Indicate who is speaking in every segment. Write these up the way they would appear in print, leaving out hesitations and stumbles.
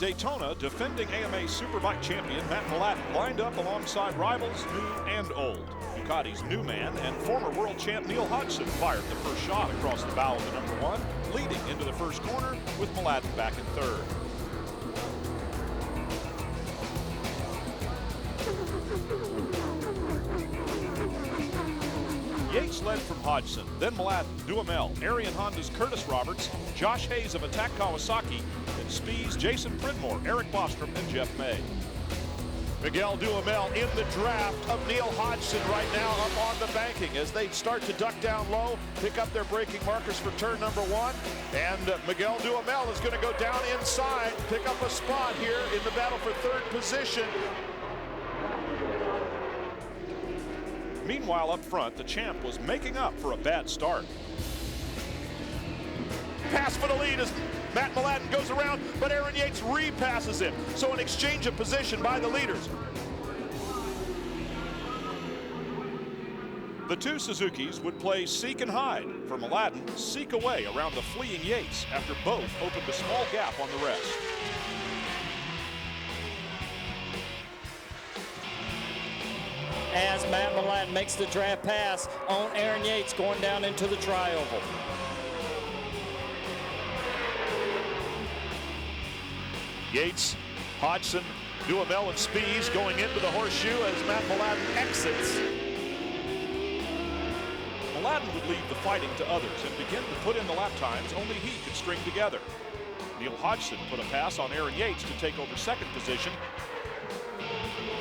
Speaker 1: Daytona, defending AMA Superbike champion Matt Mladen lined up alongside rivals new and old. Ducati's new man and former world champ Neil Hodgson fired the first shot across the bow of the number one, leading into the first corner with Mladen back in third. Yates led from Hodgson, then Mladen, Duhamel, Arian Honda's Curtis Roberts, Josh Hayes of Attack Kawasaki, and Spies, Jason Pridmore, Eric Bostrom, and Jeff May.
Speaker 2: Miguel Duhamel in the draft of Neil Hodgson right now up on the banking as they start to duck down low, pick up their braking markers for turn number one. And Miguel Duhamel is going to go down inside, pick up a spot here in the battle for third position.
Speaker 1: Meanwhile, up front, the champ was making up for a bad start.
Speaker 2: Pass for the lead as Matt Mladen goes around, but Aaron Yates repasses him. So an exchange of position by the leaders.
Speaker 1: The two Suzukis would play seek and hide. For Mladen, seek away around the fleeing Yates after both opened a small gap on the rest.
Speaker 3: As Matt Mladen makes the draft pass on Aaron Yates going down into the tri-oval.
Speaker 2: Yates, Hodgson, Duhamel, and Spies going into the horseshoe as Matt Mladen exits.
Speaker 1: Mladen would leave the fighting to others and begin to put in the lap times only he could string together. Neil Hodgson put a pass on Aaron Yates to take over second position.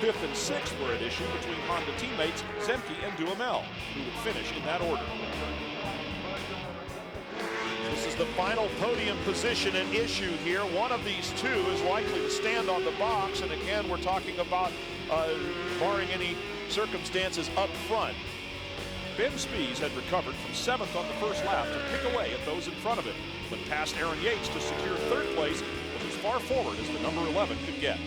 Speaker 1: Fifth and sixth were at issue between Honda teammates Zemke and Duhamel, who would finish in that order.
Speaker 2: This is the final podium position at issue here. One of these two is likely to stand on the box, and again, we're talking about barring any circumstances up front.
Speaker 1: Ben Spies had recovered from seventh on the first lap to pick away at those in front of him, but past Aaron Yates to secure third place was as far forward as the number 11 could get.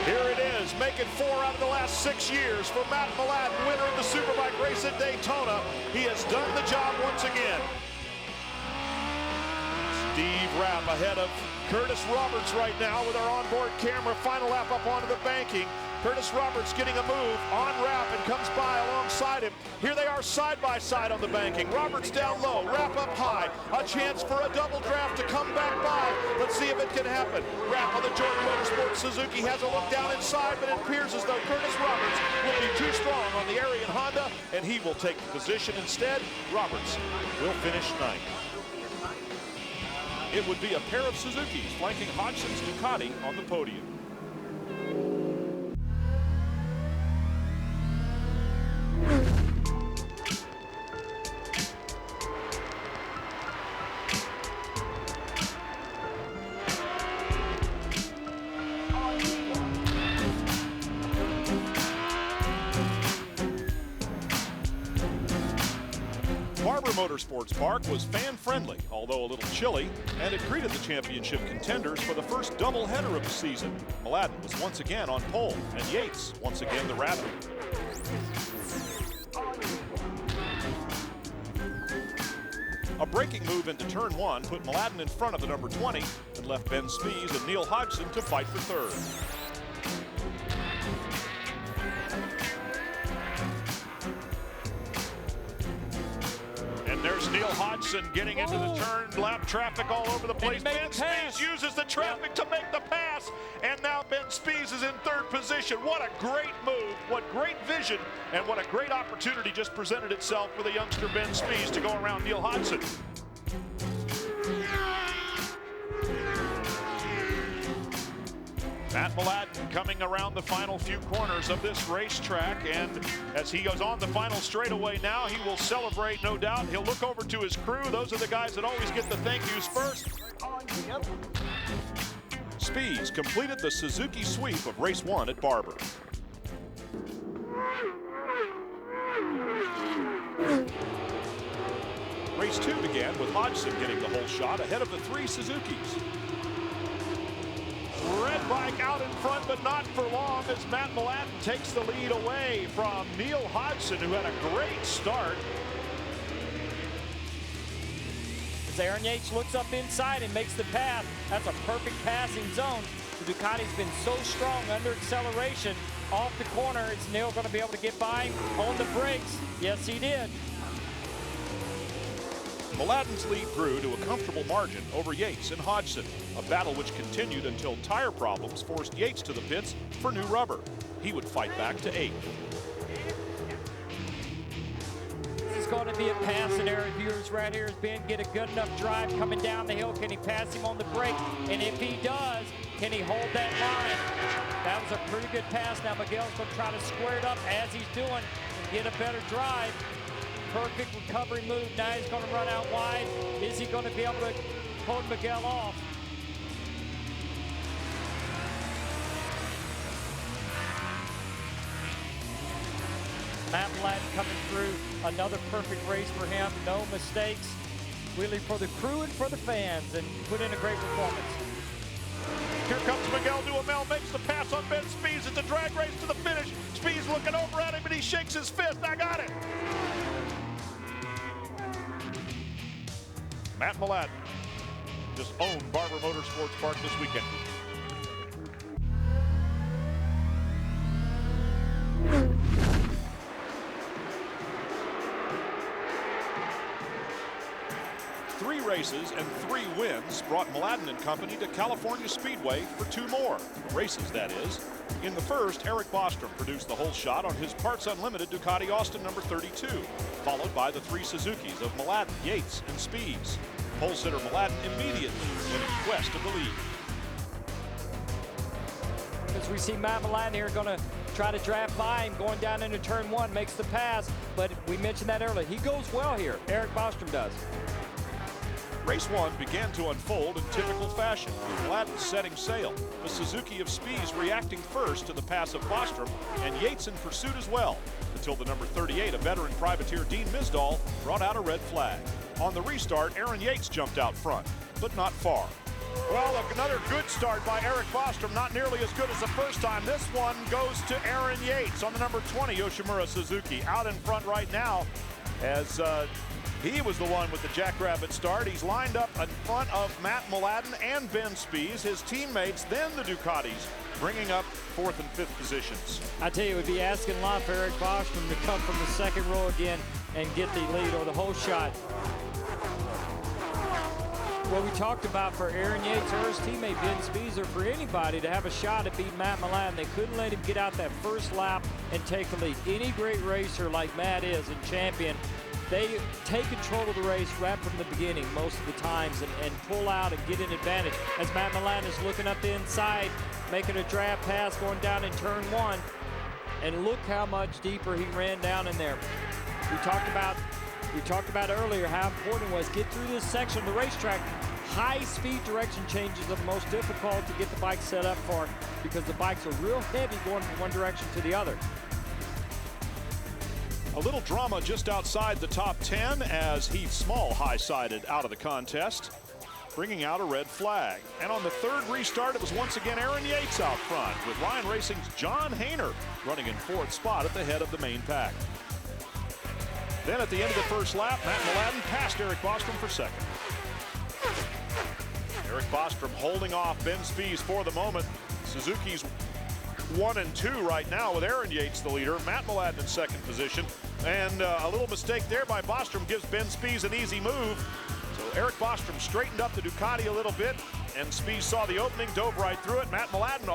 Speaker 2: Here it is, making 4 out of the last 6 years for Matt Mladen, winner of the Superbike race at Daytona. He has done the job once again. Steve Rapp ahead of Curtis Roberts right now with our onboard camera. Final lap up onto the banking. Curtis Roberts getting a move on Rapp and comes by alongside him. Here they are side by side on the banking. Roberts down low, Rapp up high. A chance for a double draft to come back by. Let's see if it can happen. Rapp on the Jordan Motorsports Suzuki has a look down inside, but it appears as though Curtis Roberts will be too strong on the Arian Honda, and he will take the position instead. Roberts will finish ninth.
Speaker 1: It would be a pair of Suzukis flanking Hodgson's Ducati on the podium. Barber Motorsports Park was fan-friendly, although a little chilly, and it greeted the championship contenders for the first doubleheader of the season. Mladen was once again on pole, and Yates once again the rabbit. A braking move into turn one put Mladen in front of the number 20 and left Ben Spies and Neil Hodgson to fight for third.
Speaker 2: There's Neil Hodgson getting into the turn, lap traffic all over the place. Ben Spies uses the traffic to make the pass, and now Ben Spies is in third position. What a great move, what great vision, and what a great opportunity just presented itself for the youngster Ben Spies to go around Neil Hodgson. Matt Mladen coming around the final few corners of this racetrack, and as he goes on the final straightaway now, he will celebrate, no doubt. He'll look over to his crew. Those are the guys that always get the thank yous first.
Speaker 1: Spies completed the Suzuki sweep of race one at Barber. Race two began with Hodgson getting the whole shot ahead of the three Suzukis.
Speaker 2: Red bike out in front, but not for long as Matt Mladen takes the lead away from Neil Hodgson, who had a great start.
Speaker 3: As Aaron Yates looks up inside and makes the pass, that's a perfect passing zone. The Ducati's been so strong under acceleration off the corner. Is Neil going to be able to get by on the brakes? Yes, he did.
Speaker 1: Mladen's lead grew to a comfortable margin over Yates and Hodgson, a battle which continued until tire problems forced Yates to the pits for new rubber. He would fight back to 8th.
Speaker 3: This is going to be a pass and error. Viewers right here as Ben get a good enough drive coming down the hill. Can he pass him on the brake? And if he does, can he hold that line? That was a pretty good pass. Now Miguel's going to try to square it up as he's doing and get a better drive. Perfect recovery move. Now he's going to run out wide. Is he going to be able to hold Miguel off? Matt Mladen coming through. Another perfect race for him. No mistakes. Really for the crew and for the fans, and put in a great performance.
Speaker 2: Here comes Miguel Duhamel, makes the pass on Ben Spies. It's a drag race to the finish. Spies looking over at him, and he shakes his fist. I got it. Matt Mladen just owned Barber Motorsports Park this weekend.
Speaker 1: Three races and 3 wins brought Mladen and company to California Speedway for 2 more races, that is. In the first, Eric Bostrom produced the whole shot on his Parts Unlimited Ducati Austin number 32, followed by the 3 Suzukis of Mladen, Yates, and Spies. Pole sitter Mladen immediately went in quest of the lead.
Speaker 3: As we see Matt Mladen here going to try to draft by him, going down into turn 1, makes the pass, but we mentioned that earlier. He goes well here. Eric Bostrom does.
Speaker 1: Race 1 began to unfold in typical fashion, with Mladen setting sail, the Suzuki of Spies reacting first to the pass of Bostrom, and Yates in pursuit as well, until the number 38, a veteran privateer Dean Misdahl, brought out a red flag. On the restart, Aaron Yates jumped out front, but not far.
Speaker 2: Well, another good start by Eric Bostrom, not nearly as good as the first time. This one goes to Aaron Yates on the number 20 Yoshimura Suzuki, out in front right now as he was the one with the Jackrabbit start. He's lined up in front of Matt Mladen and Ben Spies, his teammates, then the Ducatis, bringing up 4th and 5th positions.
Speaker 3: I tell you, it would be asking a lot for Eric Bostrom to come from the second row again and get the lead or the whole shot. What we talked about for Aaron Yates or his teammate Ben Spies, or for anybody to have a shot at beating Matt Mladen, they couldn't let him get out that first lap and take the lead. Any great racer like Matt is and champion, they take control of the race right from the beginning most of the times and pull out and get an advantage. As Matt Mladen is looking up the inside, making a draft pass going down in turn 1. And look how much deeper he ran down in there. We talked about earlier how important it was get through this section of the racetrack. High-speed direction changes are the most difficult to get the bike set up for because the bikes are real heavy going from one direction to the other.
Speaker 1: A little drama just outside the top 10 as Heath Small high-sided out of the contest, bringing out a red flag. And on the 3rd restart, it was once again Aaron Yates out front, with Ryan Racing's John Hayner running in 4th spot at the head of the main pack. Then at the end of the first lap, Matt Mladen passed Eric Bostrom for 2nd. Eric Bostrom holding off Ben Spies for the moment. Suzuki's 1 and 2 right now with Aaron Yates the leader, Matt Mladen in 2nd position. And a little mistake there by Bostrom gives Ben Spies an easy move. So Eric Bostrom straightened up the Ducati a little bit, and Spies saw the opening, dove right through it. Matt Mladen,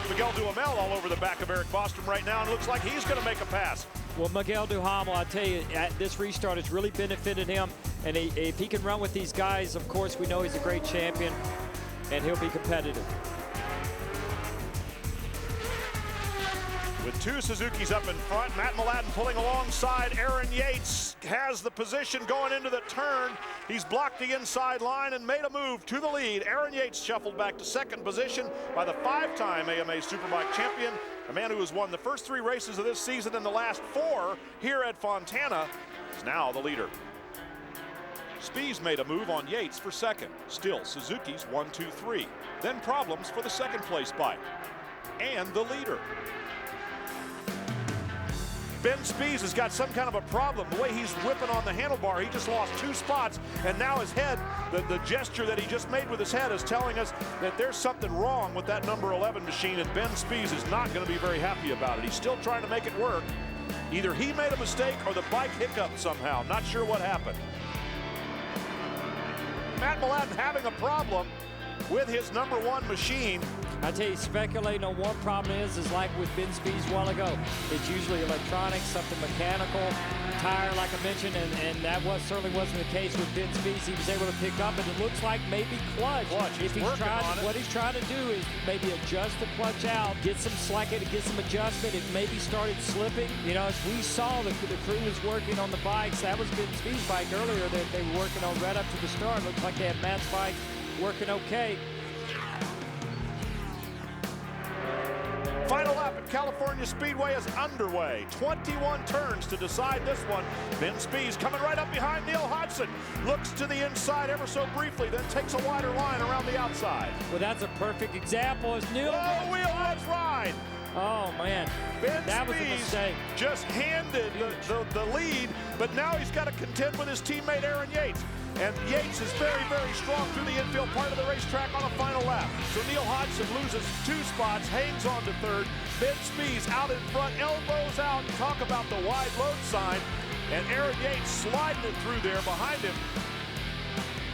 Speaker 1: Miguel Duhamel all over the back of Eric Bostrom right now, and it looks like he's going to make a pass.
Speaker 3: Well, Miguel Duhamel, I tell you, this restart has really benefited him. And if he can run with these guys, of course, we know he's a great champion, and he'll be competitive.
Speaker 2: With 2 Suzukis up in front, Matt Mladen pulling alongside. Aaron Yates has the position going into the turn. He's blocked the inside line and made a move to the lead. Aaron Yates shuffled back to 2nd position by the 5-time AMA Superbike champion, a man who has won the first 3 races of this season and the last 4 here at Fontana, is now the leader. Spies made a move on Yates for 2nd. Still Suzuki's 1, 2, 3. Then problems for the 2nd place bike and the leader. Ben Spies has got some kind of a problem. The way he's whipping on the handlebar, he just lost 2 spots, and now his head, the gesture that he just made with his head is telling us that there's something wrong with that number 11 machine, and Ben Spies is not going to be very happy about it. He's still trying to make it work. Either he made a mistake or the bike hiccuped somehow. Not sure what happened. Matt Mladen having a problem with his number 1 machine.
Speaker 3: I tell you, speculating on what problem is like with Ben Spies a while ago. It's usually electronics, something mechanical, tire, like I mentioned, and that certainly wasn't the case with Ben Spies. He was able to pick up, and it looks like maybe clutch.
Speaker 2: If he's tried,
Speaker 3: what he's trying to do is maybe adjust the clutch out, get some slack, get some adjustment. It maybe started slipping. You know, as we saw, the crew was working on the bikes. That was Ben Spies' bike earlier that they were working on right up to the start. Looks like they had Matt's bike working okay.
Speaker 2: Final lap at California Speedway is underway. 21 turns to decide this one. Ben Spies coming right up behind Neil Hodgson. Looks to the inside ever so briefly, then takes a wider line around the outside.
Speaker 3: Well, that's a perfect example. As Neil...
Speaker 2: Oh, wheel let's ride.
Speaker 3: Oh, man.
Speaker 2: That
Speaker 3: was a mistake.
Speaker 2: Just handed the lead, but now he's got to contend with his teammate Aaron Yates. And Yates is very, very strong through the infield part of the racetrack on a final lap. So Neil Hodgson loses 2 spots, hangs on to 3rd. Ben Spies out in front, elbows out. Talk about the wide load sign. And Aaron Yates sliding it through there behind him.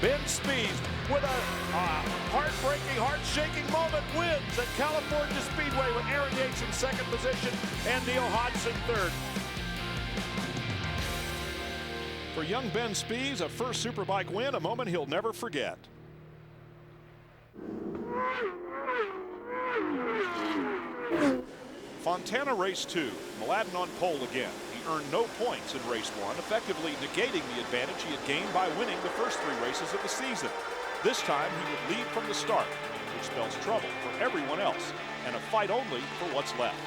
Speaker 2: Ben Spies with a heartbreaking, heart-shaking moment wins at California Speedway with Aaron Yates in 2nd position and Neil Hodgson 3rd.
Speaker 1: For young Ben Spies, a first Superbike win, a moment he'll never forget. Fontana race 2, Mladen on pole again. He earned no points in race 1, effectively negating the advantage he had gained by winning the first 3 races of the season. This time he would lead from the start, which spells trouble for everyone else and a fight only for what's left.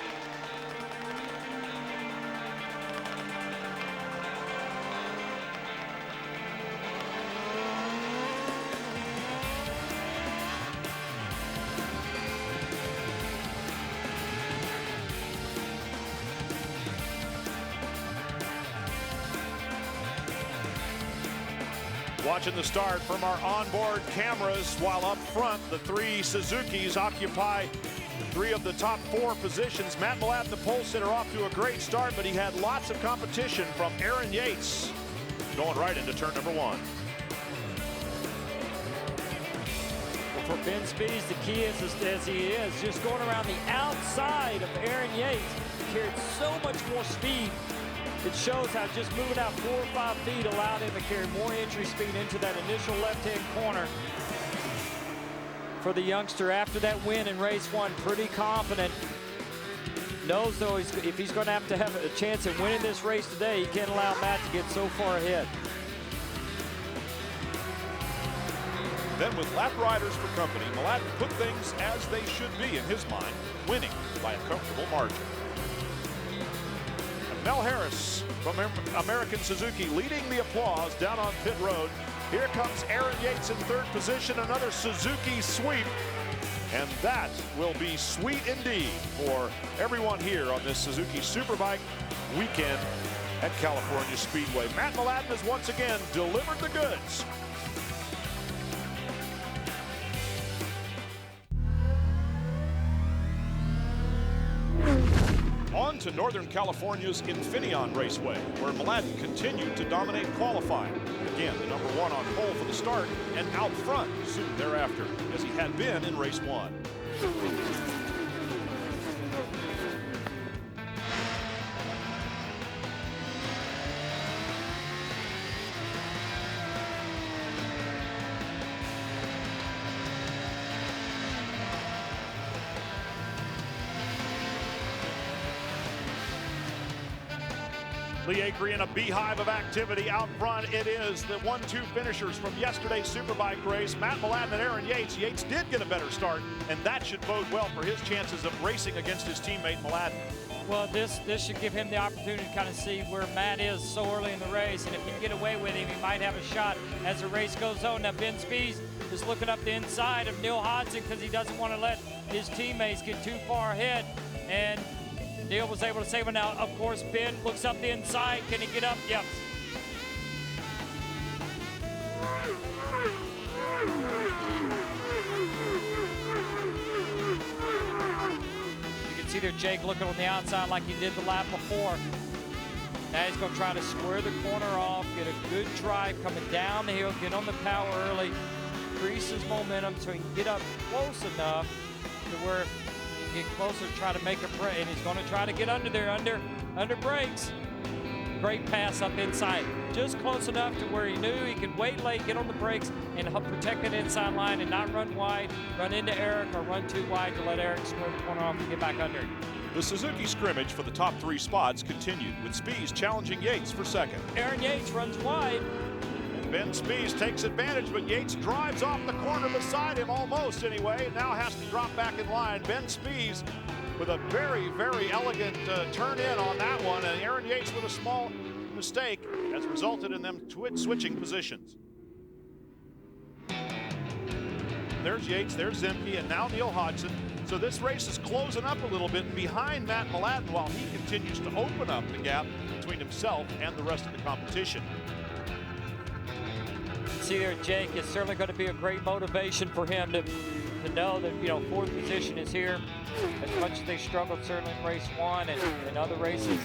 Speaker 2: Watching the start from our onboard cameras, while up front, the 3 Suzukis occupy 3 of the top 4 positions. Matt Mladen, the pole sitter, off to a great start, but he had lots of competition from Aaron Yates going right into turn number 1.
Speaker 3: Well, for Ben Spies, the key is, as he is, just going around the outside of Aaron Yates. He carried so much more speed. It shows how just moving out 4 or 5 feet allowed him to carry more entry speed into that initial left-hand corner. For the youngster, after that win in race 1, pretty confident. Knows, though, if he's going to have a chance at winning this race today, he can't allow Matt to get so far ahead.
Speaker 1: Then with lap riders for company, Mladen put things as they should be in his mind, winning by a comfortable margin.
Speaker 2: Mel Harris from American Suzuki leading the applause down on pit road. Here comes Aaron Yates in 3rd position, another Suzuki sweep. And that will be sweet indeed for everyone here on this Suzuki Superbike weekend at California Speedway. Matt Mladen has once again delivered the goods.
Speaker 1: On to Northern California's Infineon Raceway, where Mladen continued to dominate qualifying. Again, the number 1 on pole for the start and out front soon thereafter, as he had been in race 1.
Speaker 2: Lee Acree in a beehive of activity out front. It is the 1-2 finishers from yesterday's Superbike race. Matt Mladen and Aaron Yates. Yates did get a better start, and that should bode well for his chances of racing against his teammate Mladen.
Speaker 3: Well, this should give him the opportunity to kind of see where Matt is so early in the race, and if he can get away with him, he might have a shot as the race goes on. Now, Ben Spies is looking up the inside of Neil Hodgson because he doesn't want to let his teammates get too far ahead, and Neil was able to save it. Now, of course, Ben looks up the inside. Can he get up? Yep. You can see there Jake looking on the outside like he did the lap before. Now he's going to try to square the corner off, get a good drive coming down the hill, get on the power early, increase his momentum so he can get up close enough to where he can get closer, try to make a break. And he's going to try to get under there, under brakes. Great pass up inside. Just close enough to where he knew he could wait late, get on the brakes, and protect that inside line and not run wide, run into Eric, or run too wide to let Eric square the corner off and get back under.
Speaker 1: The Suzuki scrimmage for the top 3 spots continued, with Spies challenging Yates for second.
Speaker 3: Aaron Yates runs wide.
Speaker 2: And Ben Spies takes advantage, but Yates drives off the corner beside him, almost anyway, and now has to drop back in line. Ben Spies with a very, very elegant turn in on that one, and Aaron Yates with a small mistake has resulted in them switching positions. There's Yates, there's Zemke, and now Neil Hodgson. So this race is closing up a little bit behind Matt Mladen while he continues to open up the gap between himself and the rest of the competition.
Speaker 3: See there, Jake, it's certainly going to be a great motivation for him to know that, you know, 4th position is here. As much as they struggled certainly in race 1 and other races.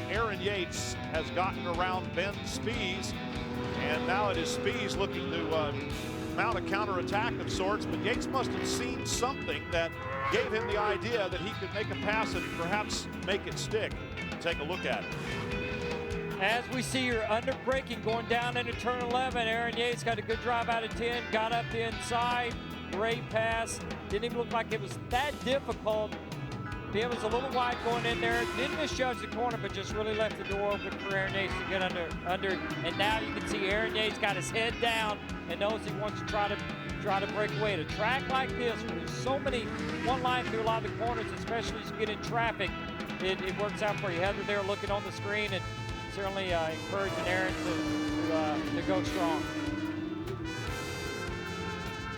Speaker 2: Aaron Yates has gotten around Ben Spies, and now it is Spies looking to mount a counterattack of sorts, but Yates must have seen something that gave him the idea that he could make a pass and perhaps make it stick. Take a look at it.
Speaker 3: As we see your under braking going down into turn 11, Aaron Yates got a good drive out of 10, got up the inside, great pass. Didn't even look like it was that difficult. It was a little wide going in there. Didn't misjudge the corner, but just really left the door open for Aaron Yates to get under. And now you can see Aaron Yates got his head down and knows he wants to try to break away. At a track like this, where there's so many one line through a lot of the corners, especially as you get in traffic, it works out for you. Heather there looking on the screen and certainly encouraging Aaron to go strong.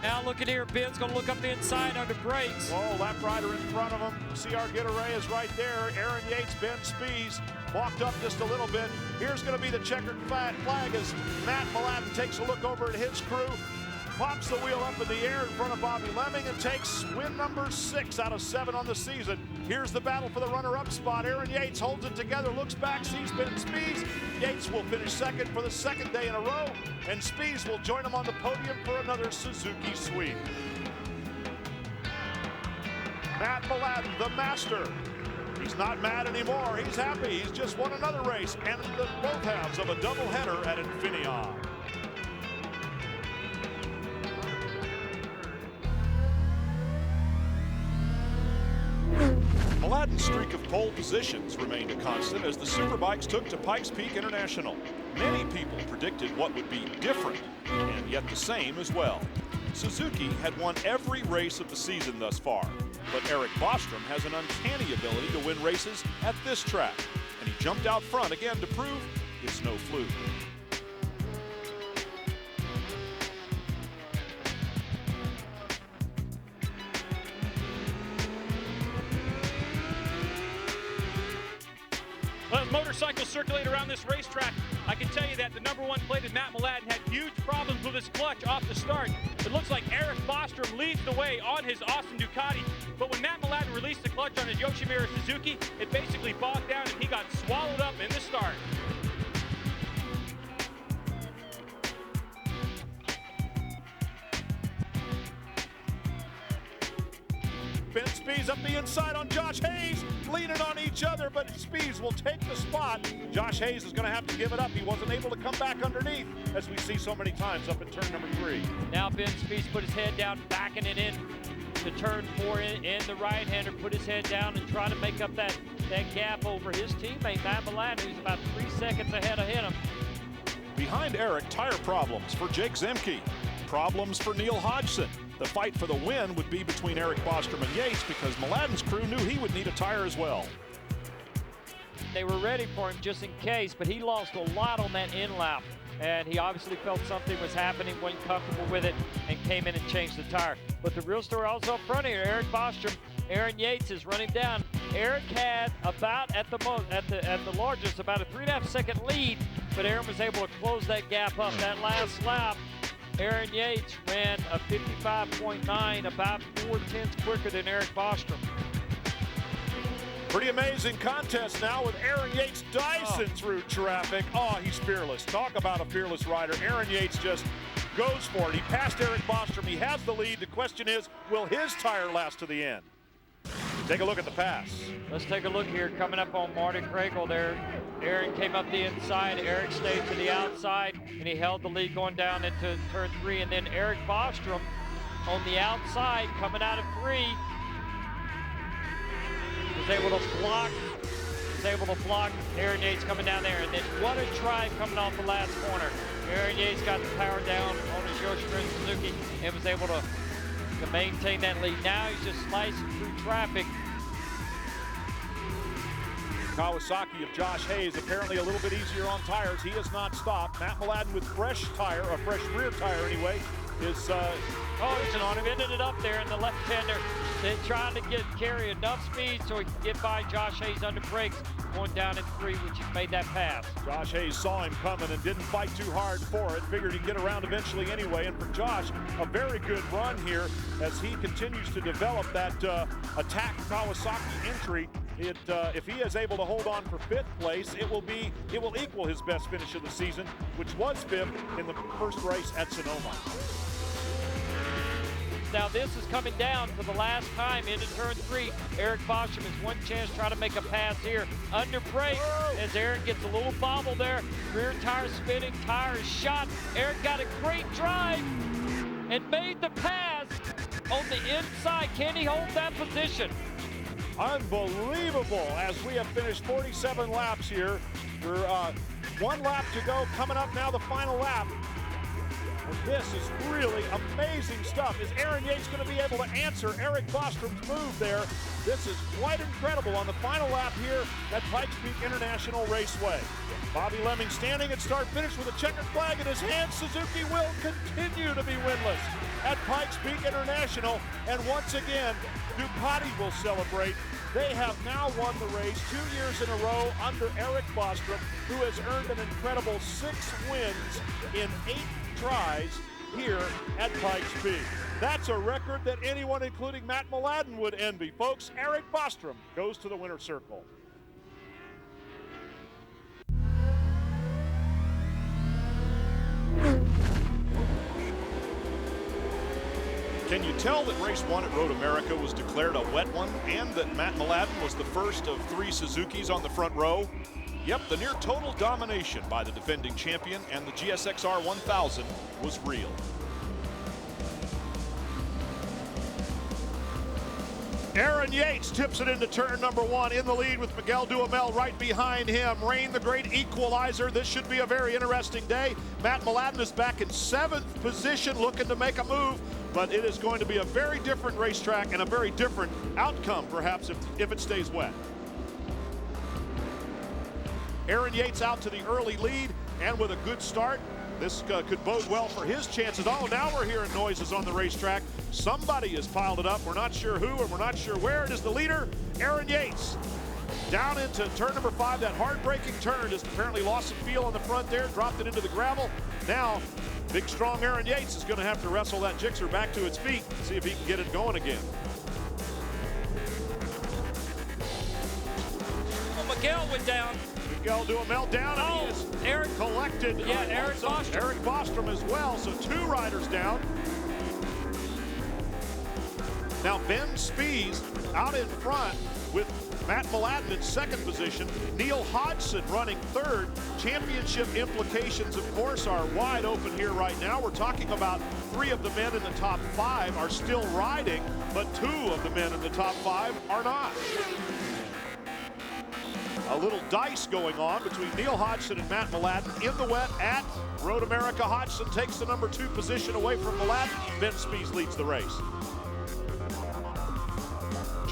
Speaker 3: Now look at here, Ben's gonna look up the inside under brakes.
Speaker 2: Oh, lap rider in front of him. C.R. Gitaray is right there. Aaron Yates, Ben Spies walked up just a little bit. Here's gonna be the checkered flag as Matt Mladen takes a look over at his crew, pops the wheel up in the air in front of Bobby Lemming and takes win number 6 out of 7 on the season. Here's the battle for the runner-up spot. Aaron Yates holds it together, looks back, sees Ben Spies. Yates will finish second for the 2nd day in a row, and Spies will join him on the podium for another Suzuki sweep. Matt Mladen, the master. He's not mad anymore, he's happy. He's just won another race and the both halves of a doubleheader at Infineon.
Speaker 1: Mladen's streak of pole positions remained a constant as the Superbikes took to Pikes Peak International. Many people predicted what would be different, and yet the same as well. Suzuki had won every race of the season thus far, but Eric Bostrom has an uncanny ability to win races at this track, and he jumped out front again to prove it's no fluke.
Speaker 4: Motorcycles circulate around this racetrack. I can tell you that the #1 plated Matt Mladen had huge problems with his clutch off the start. It looks like Eric Bostrom leads the way on his Austin Ducati, but when Matt Mladen released the clutch on his Yoshimura Suzuki, it basically bogged down and he got swallowed up in the start.
Speaker 2: Ben Spies up the inside on Josh Hayes, leaning on each other, but Spies will take the spot. Josh Hayes is going to have to give it up. He wasn't able to come back underneath, as we see so many times up in turn number 3.
Speaker 3: Now Ben Spies put his head down, backing it in to turn 4 in the right-hander, put his head down and try to make up that gap over his teammate, Matt Mladen, who's about 3 seconds ahead of him.
Speaker 1: Behind Eric, tire problems for Jake Zemke. Problems for Neil Hodgson. The fight for the win would be between Eric Bostrom and Yates because Mladen's crew knew he would need a tire as well.
Speaker 3: They were ready for him just in case, but he lost a lot on that in lap. and he obviously felt something was happening, wasn't comfortable with it, and came in and changed the tire. But the real story also up front here, Eric Bostrom, Aaron Yates is running down. Eric had about at the largest about a 3.5 second lead, but Aaron was able to close that gap up. That last lap, Aaron Yates ran a 55.9, about 0.4 quicker than Eric Bostrom.
Speaker 2: Pretty amazing contest now with Aaron Yates dicing through traffic. Oh, he's fearless. Talk about a fearless rider. Aaron Yates just goes for it. He passed Eric Bostrom. He has the lead. The question is, will his tire last to the end? Take a look at the pass.
Speaker 3: Let's take a look here. Coming up on Marty Kragel there. Aaron came up the inside. Eric stayed to the outside, and he held the lead going down into turn 3. And then Eric Bostrom on the outside coming out of 3. Was able to block Aaron Yates coming down there. And then what a drive coming off the last corner. Aaron Yates got the power down on his Yoshikun Suzuki and was able to maintain that lead. Now he's just slicing through traffic.
Speaker 2: Kawasaki of Josh Hayes apparently a little bit easier on tires. He has not stopped. Matt Mladen with fresh tire, a fresh rear tire anyway, is
Speaker 3: he's just spinning it up there in the left-hander. They're trying to carry enough speed so he can get by Josh Hayes under brakes, going down in 3, which he made that pass.
Speaker 2: Josh Hayes saw him coming and didn't fight too hard for it. Figured he'd get around eventually anyway. And for Josh, a very good run here as he continues to develop that attack Kawasaki entry. If he is able to hold on for 5th place, it will equal his best finish of the season, which was 5th in the first race at Sonoma.
Speaker 3: Now this is coming down for the last time into turn 3. Eric Bostrom has one chance to try to make a pass here. Under brake as Eric gets a little bobble there. Rear tire spinning, tire is shot. Eric got a great drive and made the pass on the inside. Can he hold that position?
Speaker 2: Unbelievable as we have finished 47 laps here. We're 1 lap to go. Coming up now, the final lap. And this is really amazing stuff. Is Aaron Yates going to be able to answer Eric Bostrom's move there? This is quite incredible on the final lap here at Pikes Peak International Raceway. Bobby Lemming standing at start-finish with a checkered flag in his hand. Suzuki will continue to be winless at Pikes Peak International. And once again, Ducati will celebrate. They have now won the race 2 years in a row under Eric Bostrom, who has earned an incredible 6 wins in 8 tries here at Pikes Peak. That's a record that anyone, including Matt Mladen, would envy. Folks, Eric Bostrom goes to the winner's circle.
Speaker 1: Can you tell that race 1 at Road America was declared a wet one and that Matt Mladen was the first of 3 Suzukis on the front row? Yep, the near total domination by the defending champion and the GSXR 1000 was real.
Speaker 2: Aaron Yates tips it into turn number 1 in the lead with Miguel Duhamel right behind him. Rain, the great equalizer. This should be a very interesting day. Matt Mladen is back in 7th position looking to make a move, but it is going to be a very different racetrack and a very different outcome perhaps if it stays wet. Aaron Yates out to the early lead and with a good start. This could bode well for his chances. Oh, now we're hearing noises on the racetrack. Somebody has piled it up. We're not sure who and we're not sure where. It is the leader, Aaron Yates. Down into turn number 5, that heartbreaking turn. Just apparently lost some feel on the front there, dropped it into the gravel. Now, big, strong Aaron Yates is going to have to wrestle that Gixxer back to its feet, see if he can get it going again.
Speaker 3: Well, Miguel went down.
Speaker 2: Miguel Duhamel down, and he is
Speaker 3: Eric
Speaker 2: collected.
Speaker 3: Yeah, Eric Bostrom.
Speaker 2: Eric Bostrom as well, so 2 riders down. Now Ben Spies out in front with Matt Mladen in 2nd position. Neil Hodgson running 3rd. Championship implications, of course, are wide open here right now. We're talking about 3 of the men in the top 5 are still riding, but 2 of the men in the top 5 are not. A little dice going on between Neil Hodgson and Matt Mladen in the wet at Road America. Hodgson takes the number 2 position away from Mladen. Ben Spies leads the race.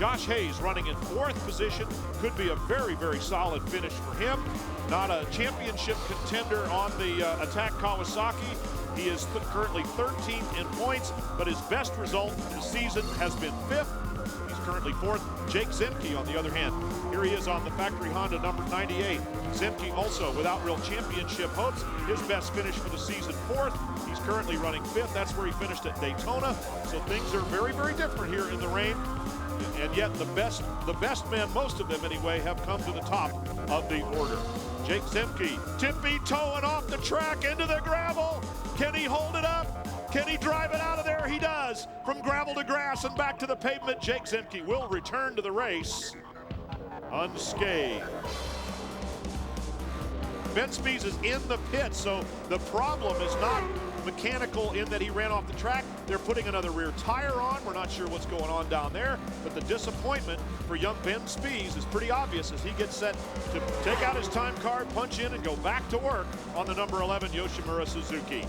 Speaker 2: Josh Hayes running in 4th position. Could be a very, very solid finish for him. Not a championship contender on the Attack Kawasaki. He is currently 13th in points, but his best result this season has been 5th. He's currently 4th. Jake Zemke, on the other hand, here he is on the factory Honda number 98. Zemke also without real championship hopes. His best finish for the season, 4th. He's currently running 5th. That's where he finished at Daytona. So things are very, very different here in the rain. And yet the best men, most of them anyway, have come to the top of the order. Jake Zemke, tippy-toeing off the track into the gravel. Can he hold it up? Can he drive it out of there? He does. From gravel to grass and back to the pavement, Jake Zemke will return to the race unscathed. Ben Spies is in the pit, so the problem is not mechanical in that he ran off the track. They're putting another rear tire on. We're not sure what's going on down there, but the disappointment for young Ben Spies is pretty obvious as he gets set to take out his time card, punch in, and go back to work on the number 11 Yoshimura Suzuki.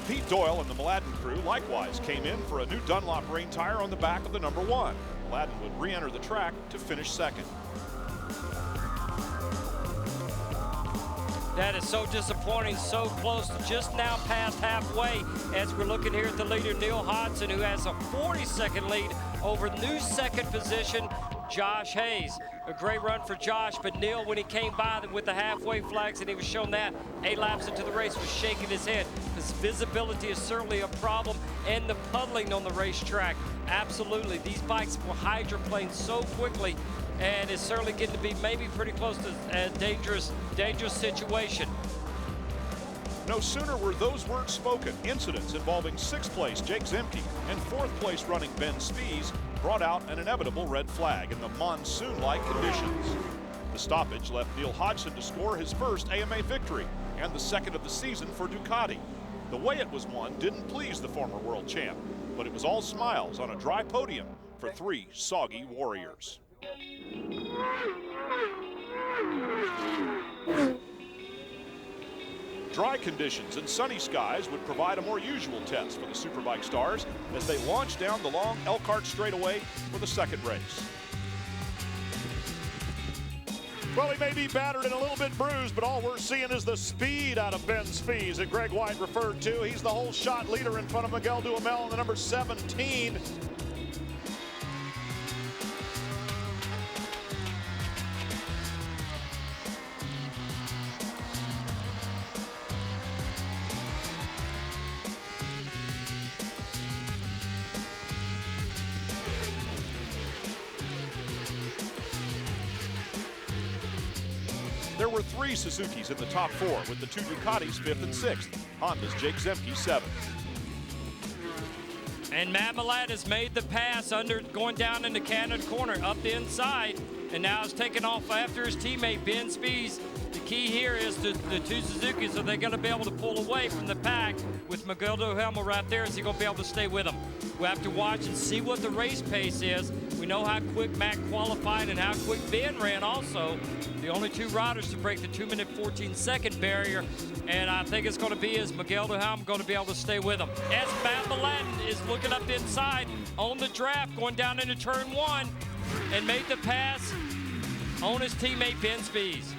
Speaker 1: Pete Doyle and the Mladen crew likewise came in for a new Dunlop rain tire on the back of the number 1. Mladen would re-enter the track to finish 2nd.
Speaker 3: That is so disappointing, so close to just now past halfway as we're looking here at the leader, Neil Hodgson, who has a 40-second lead over new 2nd position, Josh Hayes. A great run for Josh, but Neil, when he came by with the halfway flags and he was shown that 8 laps into the race, was shaking his head because visibility is certainly a problem, and the puddling on the racetrack. Absolutely, these bikes will hydroplane so quickly, and it's certainly getting to be maybe pretty close to a dangerous situation.
Speaker 1: No sooner were those words spoken, incidents involving 6th place Jake Zemke and 4th place running Ben Spies brought out an inevitable red flag in the monsoon-like conditions. The stoppage left Neil Hodgson to score his first AMA victory and the 2nd of the season for Ducati. The way it was won didn't please the former world champ, but it was all smiles on a dry podium for 3 soggy warriors. Dry conditions and sunny skies would provide a more usual test for the Superbike stars as they launch down the long Elkhart straightaway for the 2nd race.
Speaker 2: Well, he may be battered and a little bit bruised, but all we're seeing is the speed out of Ben Spies that Greg White referred to. He's the whole shot leader in front of Miguel Duhamel in the number 17.
Speaker 1: There were 3 Suzukis in the top 4, with the 2 Ducatis 5th and 6th. Honda's Jake Zemke 7th.
Speaker 3: And Matt Mladen has made the pass going down into Canada corner, up the inside, and now is taking off after his teammate Ben Spies. The key here is the 2 Suzukis, are they going to be able to pull away from the pack with Miguel Duhamel right there? Is he going to be able to stay with him? We'll have to watch and see what the race pace is. We know how quick Matt qualified and how quick Ben ran also. The only 2 riders to break the 2-minute 14-second barrier, and I think it's going to be is Miguel Duhamel going to be able to stay with him. As Matt Mladen is looking up inside on the draft, going down into turn 1, and made the pass on his teammate Ben Spies.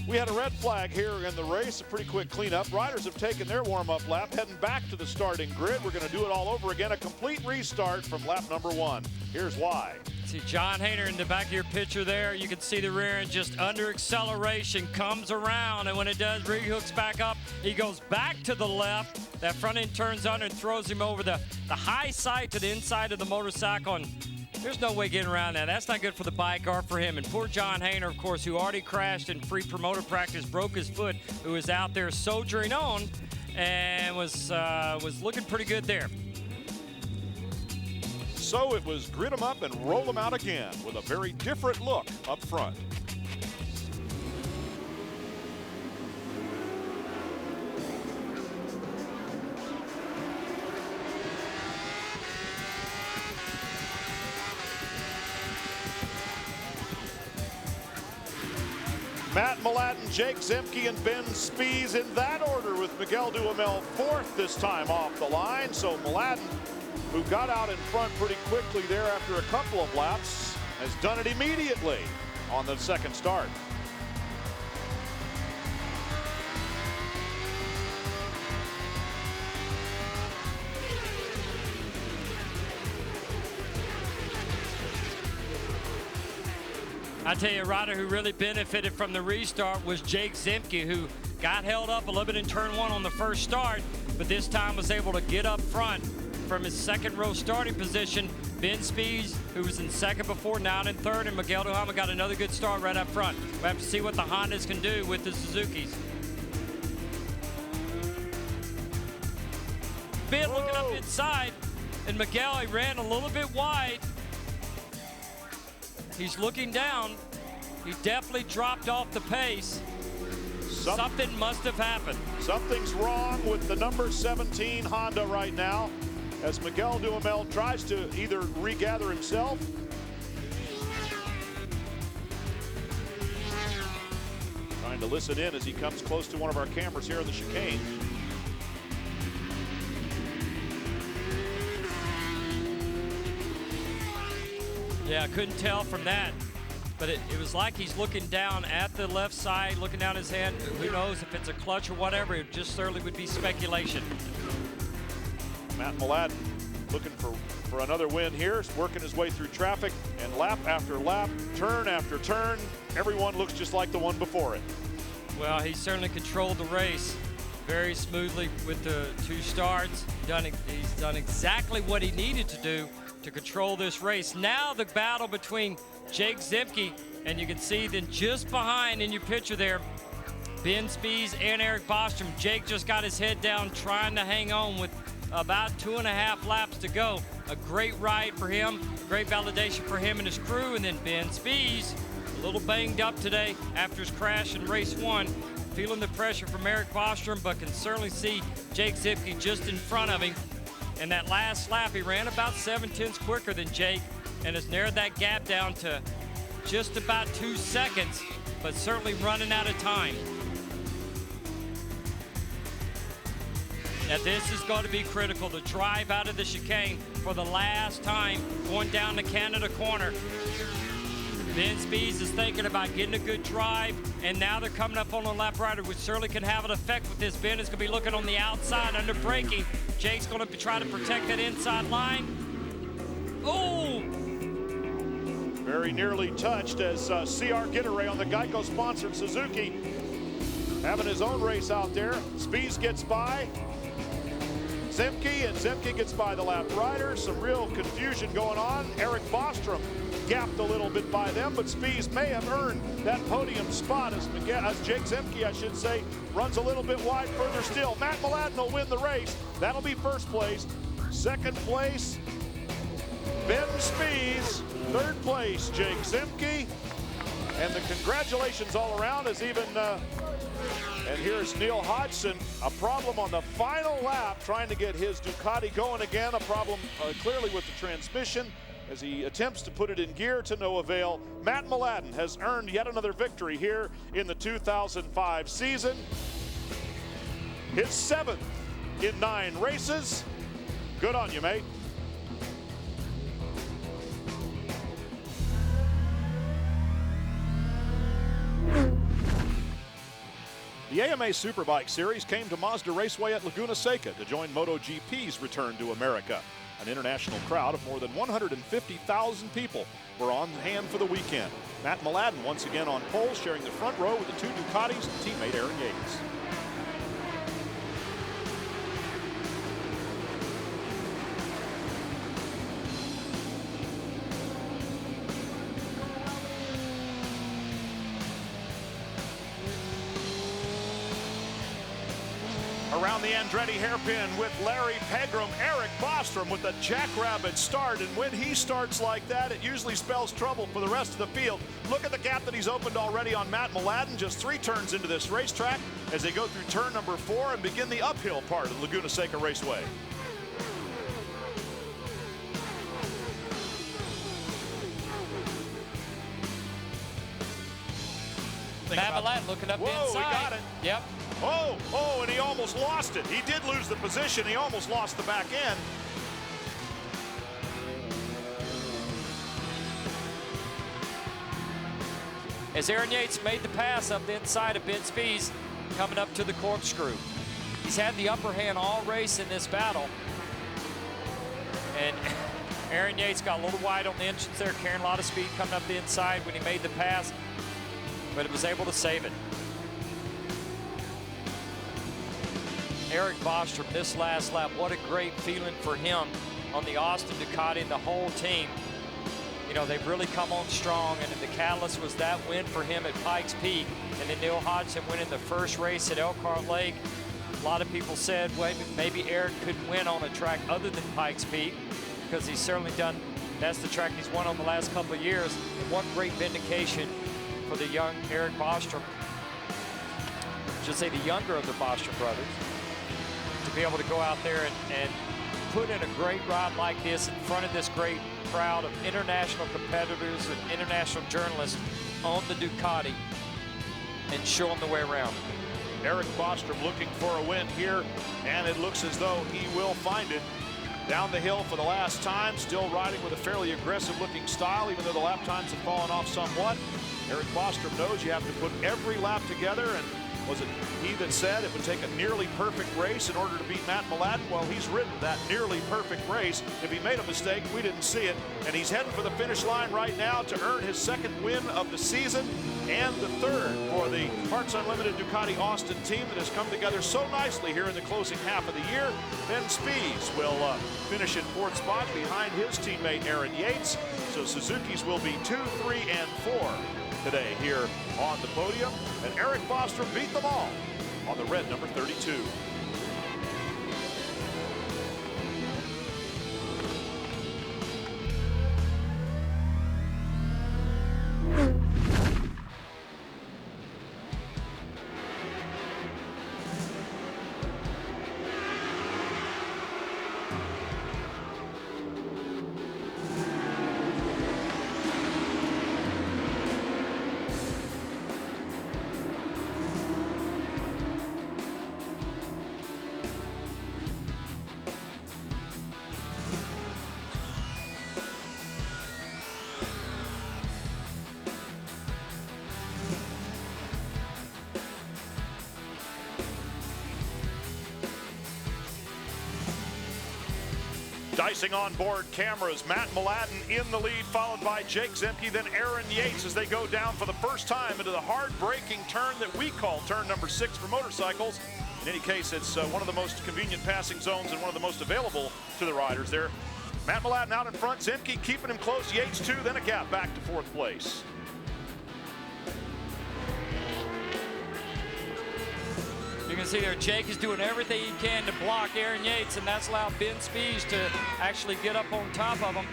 Speaker 2: We had a red flag here in the race, a pretty quick cleanup. Riders have taken their warm-up lap, heading back to the starting grid. We're going to do it all over again, a complete restart from lap number 1. Here's why.
Speaker 3: See John Hayner in the back of your picture there. You can see the rear end just under acceleration, comes around, and when it does, re-hooks back up. He goes back to the left. That front end turns under and throws him over the high side to the inside of the motorcycle. And there's no way getting around that. That's not good for the bike or for him. And poor John Hayner, of course, who already crashed in free promoter practice, broke his foot, who was out there soldiering on and was looking pretty good there.
Speaker 1: So it was grit them up and roll them out again with a very different look up front.
Speaker 2: Matt Mladen, Jake Zemke, and Ben Spies in that order with Miguel Duhamel fourth this time off the line. So Mladen, who got out in front pretty quickly there after a couple of laps, has done it immediately on the second start.
Speaker 3: I tell you, a rider who really benefited from the restart was Jake Zemke, who got held up a little bit in turn one on the first start, but this time was able to get up front from his second row starting position. Ben Spies, who was in second before, now in third, and Miguel Duhamel got another good start right up front. We'll have to see what the Hondas can do with the Suzukis. Ben looking up inside, and Miguel, he ran a little bit wide. He's looking down. He definitely dropped off the pace. Something must have happened.
Speaker 2: Something's wrong with the number 17 Honda right now, as Miguel Duhamel tries to either regather himself trying to listen in as he comes close to one of our cameras here in the chicane.
Speaker 3: Yeah, I couldn't tell from that, but it was like he's looking down at the left side, looking down his hand. Who knows if it's a clutch or whatever? It just certainly would be speculation.
Speaker 2: Matt Mladen looking for another win here, working his way through traffic, and lap after lap, turn after turn, everyone looks just like the one before it.
Speaker 3: Well, he certainly controlled the race very smoothly with the two starts. He's done exactly what he needed to do to control this race. Now the battle between Jake Zemke, and you can see then just behind in your picture there, Ben Spies and Eric Bostrom. Jake just got his head down trying to hang on with about 2.5 laps to go. A great ride for him, great validation for him and his crew. And then Ben Spies, a little banged up today after his crash in race one, feeling the pressure from Eric Bostrom, but can certainly see Jake Zemke just in front of him. And that last lap, he ran about 7/10 quicker than Jake and has narrowed that gap down to just about 2 seconds, but certainly running out of time. Now this is going to be critical to drive out of the chicane for the last time going down the Canada corner. Ben Spies is thinking about getting a good drive, and now they're coming up on a lap rider, which certainly can have an effect with this. Ben is going to be looking on the outside under braking. Jake's going to try to protect that inside line. Oh!
Speaker 2: Very nearly touched as C.R. Gitteray on the Geico-sponsored Suzuki having his own race out there. Spies gets by Zemke, and Zemke gets by the lap rider. Some real confusion going on. Eric Bostrom gapped a little bit by them, but Spies may have earned that podium spot as Jake Zemke, I should say, runs a little bit wide further still. Matt Mladen will win the race. That'll be first place. Second place, Ben Spies. Third place, Jake Zemke. And the congratulations all around as even, and here's Neil Hodgson. A problem on the final lap, trying to get his Ducati going again. A problem clearly with the transmission as he attempts to put it in gear to no avail. Matt Mladen has earned yet another victory here in the 2005 season. His 7th in 9 races. Good on you, mate. The AMA Superbike Series came to Mazda Raceway at Laguna Seca to join MotoGP's return to America. An international crowd of more than 150,000 people were on hand for the weekend. Matt Mladen once again on pole, sharing the front row with the 2 Ducatis and teammate Aaron Yates. Around the Andretti hairpin with Larry Pegram, Eric Bostrom with a jackrabbit start, and when he starts like that, it usually spells trouble for the rest of the field. Look at the gap that he's opened already on Matt Mladen, just 3 turns into this racetrack as they go through turn number 4 and begin the uphill part of Laguna Seca Raceway.
Speaker 3: Matt Mladen looking up
Speaker 2: Whoa,
Speaker 3: inside.
Speaker 2: we got it.
Speaker 3: Yep.
Speaker 2: Oh, and he almost lost it. He did lose the position. He almost lost the back end.
Speaker 3: As Aaron Yates made the pass up the inside of Ben Spies, coming up to the corkscrew. He's had the upper hand all race in this battle. And Aaron Yates got a little wide on the entrance there, carrying a lot of speed coming up the inside when he made the pass, but it was able to save it. Eric Bostrom, this last lap, what a great feeling for him on the Austin Ducati and the whole team. You know, they've really come on strong, and the catalyst was that win for him at Pikes Peak, and then Neil Hodgson winning the first race at Elkhart Lake. A lot of people said, well, maybe Eric couldn't win on a track other than Pikes Peak, because he's certainly done, that's the track he's won on the last couple of years. And what great vindication for the young Eric Bostrom, I should say the younger of the Bostrom brothers, to be able to go out there and put in a great ride like this in front of this great crowd of international competitors and international journalists on the Ducati and show them the way around.
Speaker 2: Eric Bostrom looking for a win here, and it looks as though he will find it. Down the hill for the last time, still riding with a fairly aggressive looking style, even though the lap times have fallen off somewhat. Eric Bostrom knows you have to put every lap together, and was it he that said it would take a nearly perfect race in order to beat Matt Mladen? Well, he's ridden that nearly perfect race. If he made a mistake, we didn't see it. And he's heading for the finish line right now to earn his second win of the season and the third for the Parts Unlimited Ducati Austin team that has come together so nicely here in the closing half of the year. Ben Spies will finish in fourth spot behind his teammate Aaron Yates. So Suzuki's will be 2, 3, and 4 today here on the podium, and Eric Bostrom beat them all on the red number 32. Dicing on board cameras, Matt Mladen in the lead, followed by Jake Zemke, then Aaron Yates as they go down for the first time into the hard-braking turn that we call turn number 6 for motorcycles. In any case, it's one of the most convenient passing zones and one of the most available to the riders there. Matt Mladen out in front, Zemke keeping him close, Yates 2, then a gap back to 4th place.
Speaker 3: You can see there Jake is doing everything he can to block Aaron Yates, and that's allowed Ben Spies to actually get up on top of him.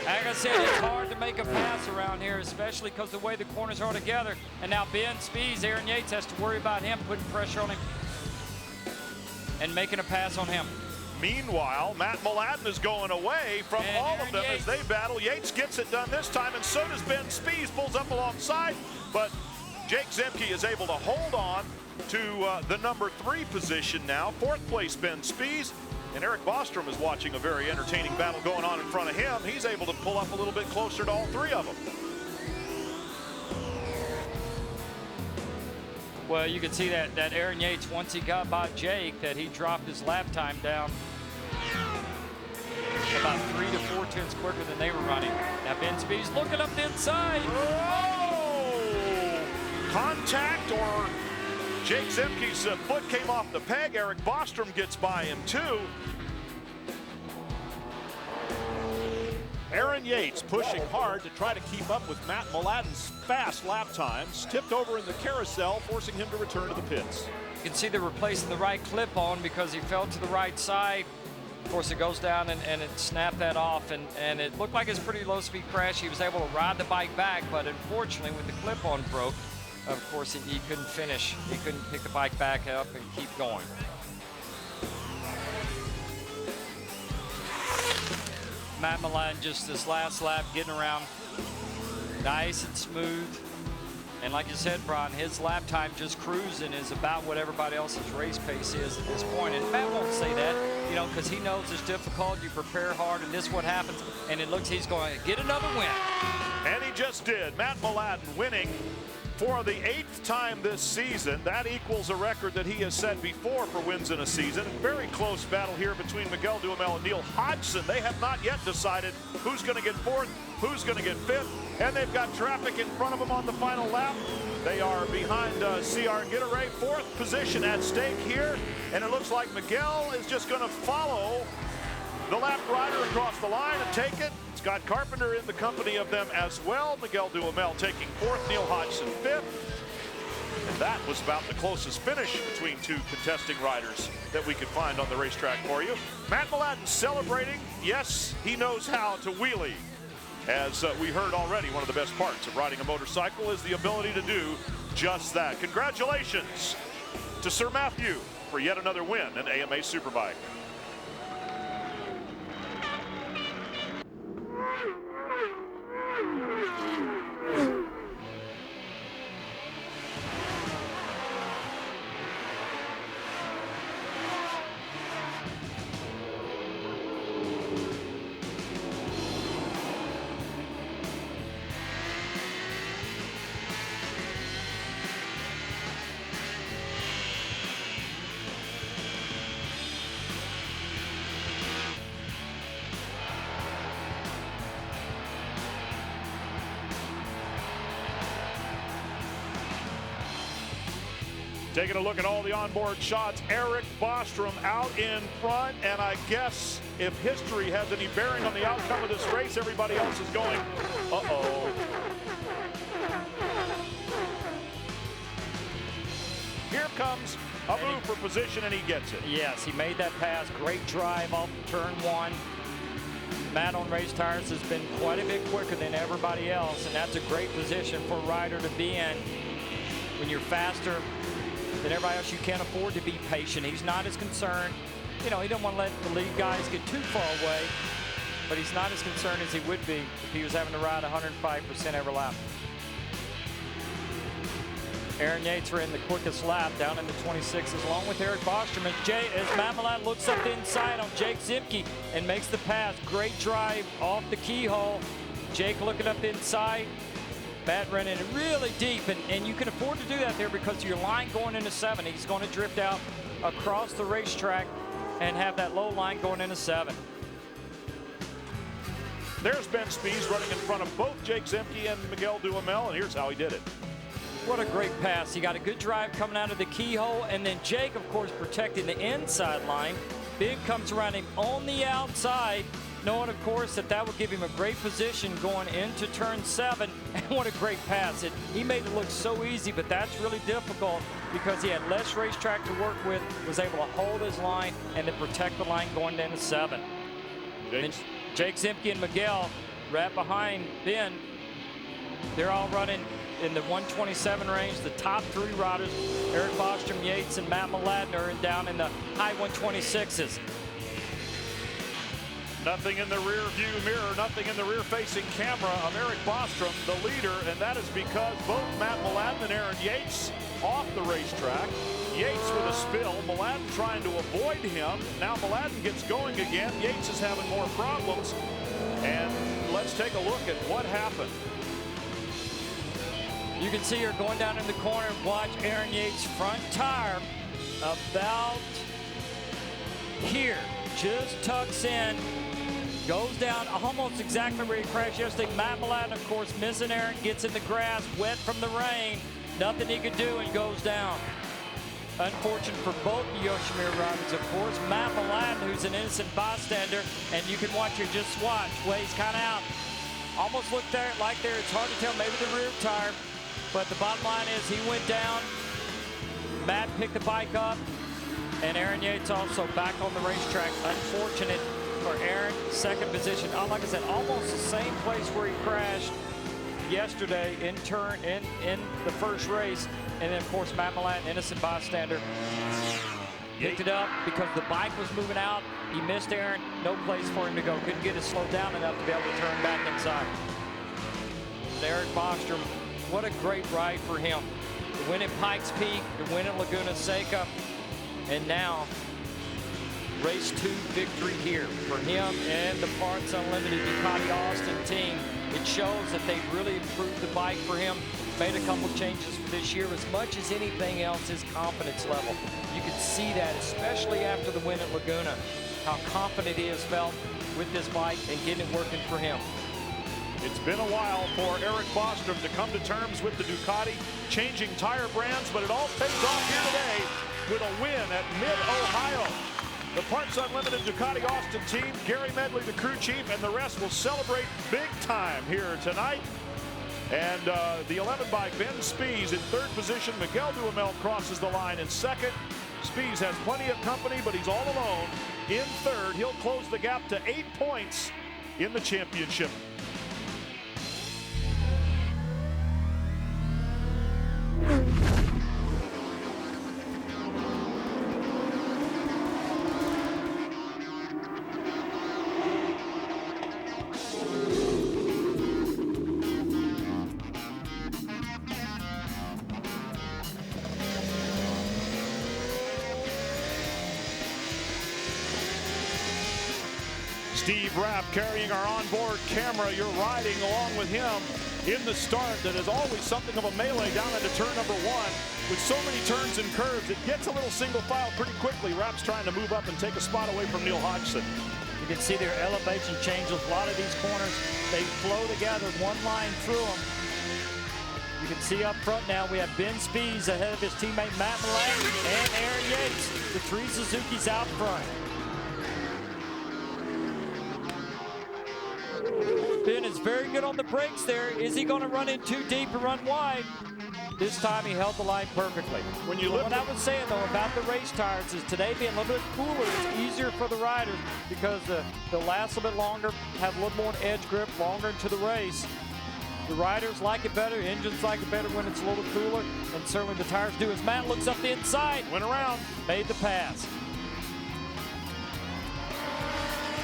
Speaker 3: Like I said, it's hard to make a pass around here, especially because the way the corners are together. And now Ben Spies, Aaron Yates has to worry about him putting pressure on him and making a pass on him.
Speaker 2: Meanwhile, Matt Mladen is going away from all of them as they battle. Yates gets it done this time, and so does Ben Spies, pulls up alongside, but Jake Zemke is able to hold on to the number 3 position now. 4th place Ben Spies, and Eric Bostrom is watching a very entertaining battle going on in front of him. He's able to pull up a little bit closer to all 3 of them.
Speaker 3: Well, you can see that Aaron Yates, once he got by Jake, that he dropped his lap time down about 3 to 4 tenths quicker than they were running. Now Ben Spies looking up the inside.
Speaker 2: Contact, or Jake Zemke's foot came off the peg. Eric Bostrom gets by him too. Aaron Yates pushing hard to try to keep up with Matt Mladen's fast lap times. Tipped over in the carousel, forcing him to return to the pits.
Speaker 3: You can see they're replacing the right clip on because he fell to the right side. Of course, it goes down and it snapped that off, and it looked like it's a pretty low-speed crash. He was able to ride the bike back, but unfortunately, when the clip-on broke, of course, he couldn't finish. He couldn't pick the bike back up and keep going. Matt Mladen just this last lap getting around nice and smooth And like you said, Brian, his lap time just cruising is about what everybody else's race pace is at this point. And Matt won't say that, you know, because he knows it's difficult. You prepare hard, and this is what happens. And it looks he's going to get another win.
Speaker 2: And he just did. Matt Mladen winning for the 8th time this season. That equals a record that he has set before for wins in a season. Very close battle here between Miguel Duhamel and Neil Hodgson. They have not yet decided who's going to get 4th, who's going to get 5th, and they've got traffic in front of them on the final lap. They are behind CR Gitteray, 4th position at stake here, and it looks like Miguel is just going to follow the lap rider across the line and take it. Scott Carpenter in the company of them as well. Miguel Duhamel taking 4th, Neil Hodgson 5th. And that was about the closest finish between two contesting riders that we could find on the racetrack for you. Matt Mladen celebrating. Yes, he knows how to wheelie. As we heard already, one of the best parts of riding a motorcycle is the ability to do just that. Congratulations to Sir Matthew for yet another win in AMA Superbike. Taking a look at all the onboard shots, Eric Bostrom out in front, and I guess if history has any bearing on the outcome of this race, everybody else is going, uh-oh. Here comes a move for position, and he gets it.
Speaker 3: Yes, he made that pass. Great drive off turn 1. Matt on race tires has been quite a bit quicker than everybody else, and that's a great position for a rider to be in. When you're faster than everybody else, you can't afford to be patient. He's not as concerned. You know, he don't want to let the lead guys get too far away, but he's not as concerned as he would be if he was having to ride 105% every lap. Aaron Yates ran the quickest lap down in the 26s along with Eric Bostrom as Matt Mladen looks up the inside on Jake Zemke and makes the pass. Great drive off the keyhole. Jake looking up the inside. Matt running it really deep, and you can afford to do that there because of your line going into 7. He's going to drift out across the racetrack and have that low line going into 7.
Speaker 2: There's Ben Spies running in front of both Jake Zemke and Miguel Duhamel, and here's how he did it.
Speaker 3: What a great pass. He got a good drive coming out of the keyhole, and then Jake, of course, protecting the inside line. Big comes around him on the outside, knowing, of course, that would give him a great position going into turn 7. And what a great pass. He made it look so easy, but that's really difficult because he had less racetrack to work with, was able to hold his line and to protect the line going into 7. Jake Zemke and Miguel right behind Ben. They're all running in the 127 range. The top 3 riders, Eric Bostrom, Yates, and Matt Mladen, are down in the high 126s.
Speaker 2: Nothing in the rear view mirror, nothing in the rear facing camera of Eric Bostrom, the leader, and that is because both Matt Mladen and Aaron Yates off the racetrack. Yates with a spill, Mladen trying to avoid him. Now Mladen gets going again. Yates is having more problems. And let's take a look at what happened.
Speaker 3: You can see her going down in the corner. Watch Aaron Yates' front tire about here. Just tucks in. Goes down almost exactly where he crashed yesterday. Matt Mladen, of course, missing Aaron, gets in the grass, wet from the rain. Nothing he could do and goes down. Unfortunate for both the Yoshimura riders, of course. Matt Mladen, who's an innocent bystander, and you can watch here, just watch. Well, he's kind of out. Almost looked there, like there. It's hard to tell, maybe the rear tire. But the bottom line is he went down. Matt picked the bike up, and Aaron Yates also back on the racetrack. Unfortunate for Aaron, second position. Like I said, almost the same place where he crashed yesterday in the first race. And then, of course, Matt Mladen, innocent bystander, picked it up because the bike was moving out. He missed Aaron. No place for him to go. Couldn't get it slowed down enough to be able to turn back inside. And Eric Bostrom what a great ride for him. The win at Pikes Peak, the win at Laguna Seca, and now race 2 victory here for him and the Parts Unlimited Ducati Austin team. It shows that they've really improved the bike for him, made a couple changes for this year. As much as anything else, his confidence level. You can see that, especially after the win at Laguna, how confident he has felt with this bike and getting it working for him.
Speaker 2: It's been a while for Eric Bostrom to come to terms with the Ducati, changing tire brands, but it all pays off here today with a win at Mid-Ohio. The Parts Unlimited Ducati Austin team, Gary Medley, the crew chief, and the rest will celebrate big time here tonight. And the 11 bike, Ben Spies in 3rd position. Miguel Duhamel crosses the line in 2nd. Spies has plenty of company, but he's all alone in 3rd. He'll close the gap to 8 points in the championship. Steve Rapp carrying our onboard camera. You're riding along with him in the start that is always something of a melee down into turn number 1. With so many turns and curves, it gets a little single file pretty quickly. Rapp's trying to move up and take a spot away from Neil Hodgson.
Speaker 3: You can see their elevation changes. A lot of these corners, they flow together, one line through them. You can see up front now we have Ben Spies ahead of his teammate Matt Milan and Aaron Yates. The 3 Suzuki's out front. Ben is very good on the brakes there. Is he going to run in too deep and run wide? This time he held the line perfectly. What I was saying though about the race tires is today being a little bit cooler, it's easier for the riders because they'll last a bit longer, have a little more edge grip, longer into the race. The riders like it better, engines like it better when it's a little cooler, and certainly the tires do. As Matt looks up the inside, went around, made the pass.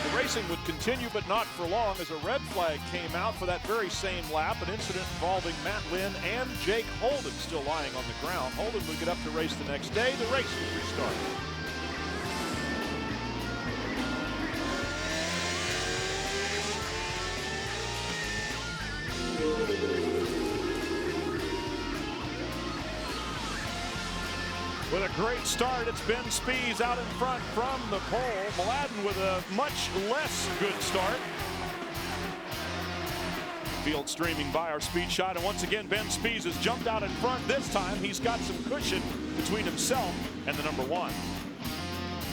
Speaker 2: The racing would continue, but not for long, as a red flag came out for that very same lap. An incident involving Matt Lynn and Jake Holden still lying on the ground. Holden would get up to race the next day. The race would restart. With a great start, it's Ben Spies out in front from the pole. Mladen with a much less good start. Field streaming by our speed shot, and once again Ben Spies has jumped out in front. This time he's got some cushion between himself and the number 1.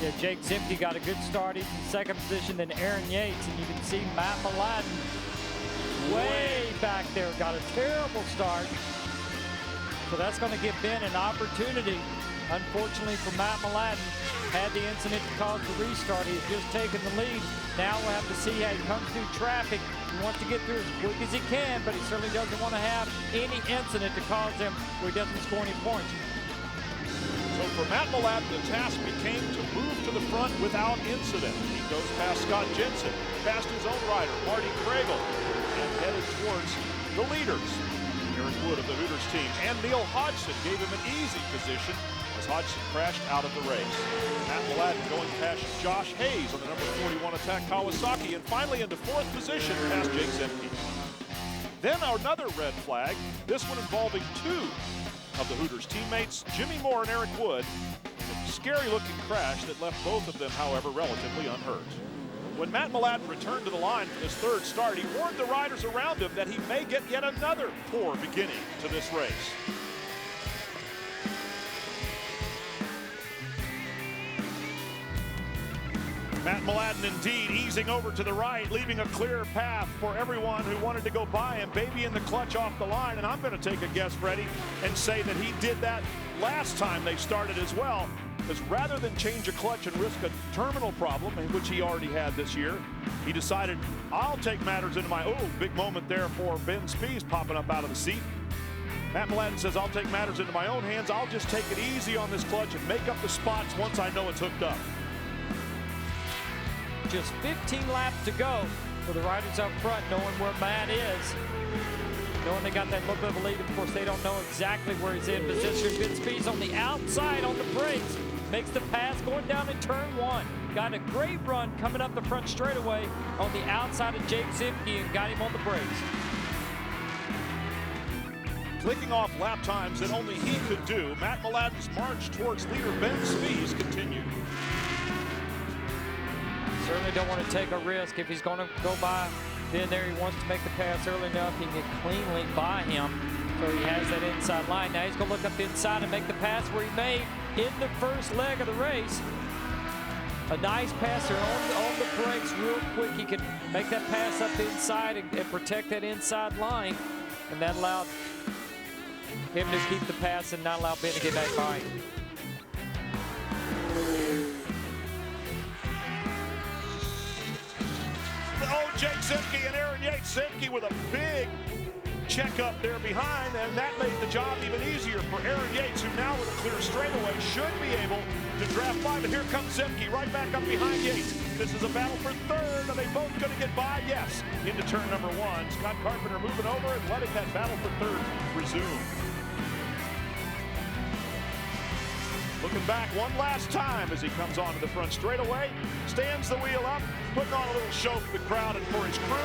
Speaker 3: Yeah, Jake Zimke got a good start. He's in 2nd position, then Aaron Yates, and you can see Matt Mladen way back there. Got a terrible start. So that's going to give Ben an opportunity. Unfortunately for Matt Mladen, had the incident to cause the restart. He's just taken the lead. Now we'll have to see how he comes through traffic. He wants to get through as quick as he can, but he certainly doesn't want to have any incident to cause him where he doesn't score any points.
Speaker 2: So for Matt Mladen, the task became to move to the front without incident. He goes past Scott Jensen, past his own rider, Marty Kregel, and headed towards the leaders. Eric Wood of the Hooters team and Neil Hodgson gave him an easy position as Hodgson crashed out of the race. Matt Mladen going past Josh Hayes on the number 41 Attack Kawasaki, and finally into 4th position past Jake Zimke. Then another red flag, this one involving 2 of the Hooters teammates, Jimmy Moore and Eric Wood. A scary looking crash that left both of them, however, relatively unhurt. When Matt Mladen returned to the line for his 3rd start, he warned the riders around him that he may get yet another poor beginning to this race. Matt Mladen indeed easing over to the right, leaving a clear path for everyone who wanted to go by him, babying the clutch off the line. And I'm going to take a guess, Freddie, and say that he did that last time they started as well. Because rather than change a clutch and risk a terminal problem, which he already had this year, he decided, I'll take matters into my own. Big moment there for Ben Spies popping up out of the seat. Matt Mladen says, I'll take matters into my own hands. I'll just take it easy on this clutch and make up the spots once I know it's hooked up.
Speaker 3: Just 15 laps to go for the riders up front, knowing where Matt is. knowing they got that little bit of a lead. Of course, they don't know exactly where he's in position. Ben Spies on the outside on the brakes. Makes the pass going down in turn 1. Got a great run coming up the front straightaway on the outside of Jake Zemke and got him on the brakes.
Speaker 1: Clicking off lap times that only he could do, Matt Mladen's march towards leader Ben Spies continued.
Speaker 3: Certainly don't want to take a risk. If he's going to go by Ben there, he wants to make the pass early enough. He can get cleanly by him. So he has that inside line. Now he's going to look up the inside and make the pass where he made in the first leg of the race. A nice passer on the brakes real quick. He can make that pass up the inside and protect that inside line. And that allowed him to keep the pass and not allow Ben to get back by him.
Speaker 1: Oh, Jake Zemke and Aaron Yates. Zemke with a big check up there behind, and that made the job even easier for Aaron Yates, who now with a clear straightaway should be able to draft by. But here comes Zemke right back up behind Yates. This is a battle for third. Are they both going to get by? Yes. Into turn number 1. Scott Carpenter moving over and letting that battle for third resume. Looking back one last time as he comes onto the front straightaway, stands the wheel up, putting on a little show for the crowd and for his crew.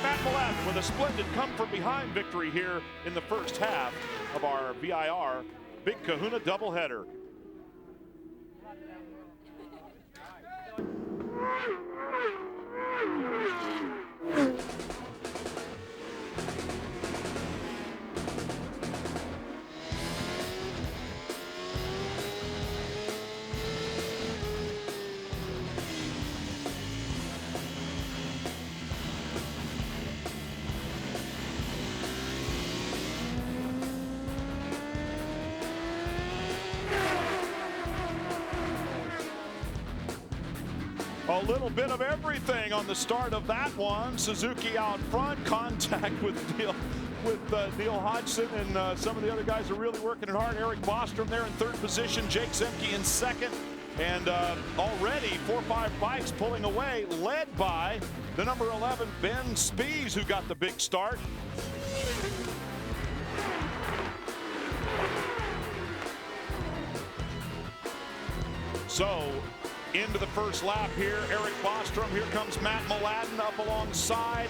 Speaker 1: Matt Mladen with a splendid come-from-behind victory here in the first half of our VIR Big Kahuna doubleheader. A little bit of everything on the start of that one. Suzuki out front, contact with Neil Hodgson, and some of the other guys are really working it hard. Eric Bostrom there in third position, Jake Zemke in second, and already 4 or 5 bikes pulling away, led by the number 11 Ben Spies, who got the big start. So into the first lap here, Eric Bostrom. Here comes Matt Mladen up alongside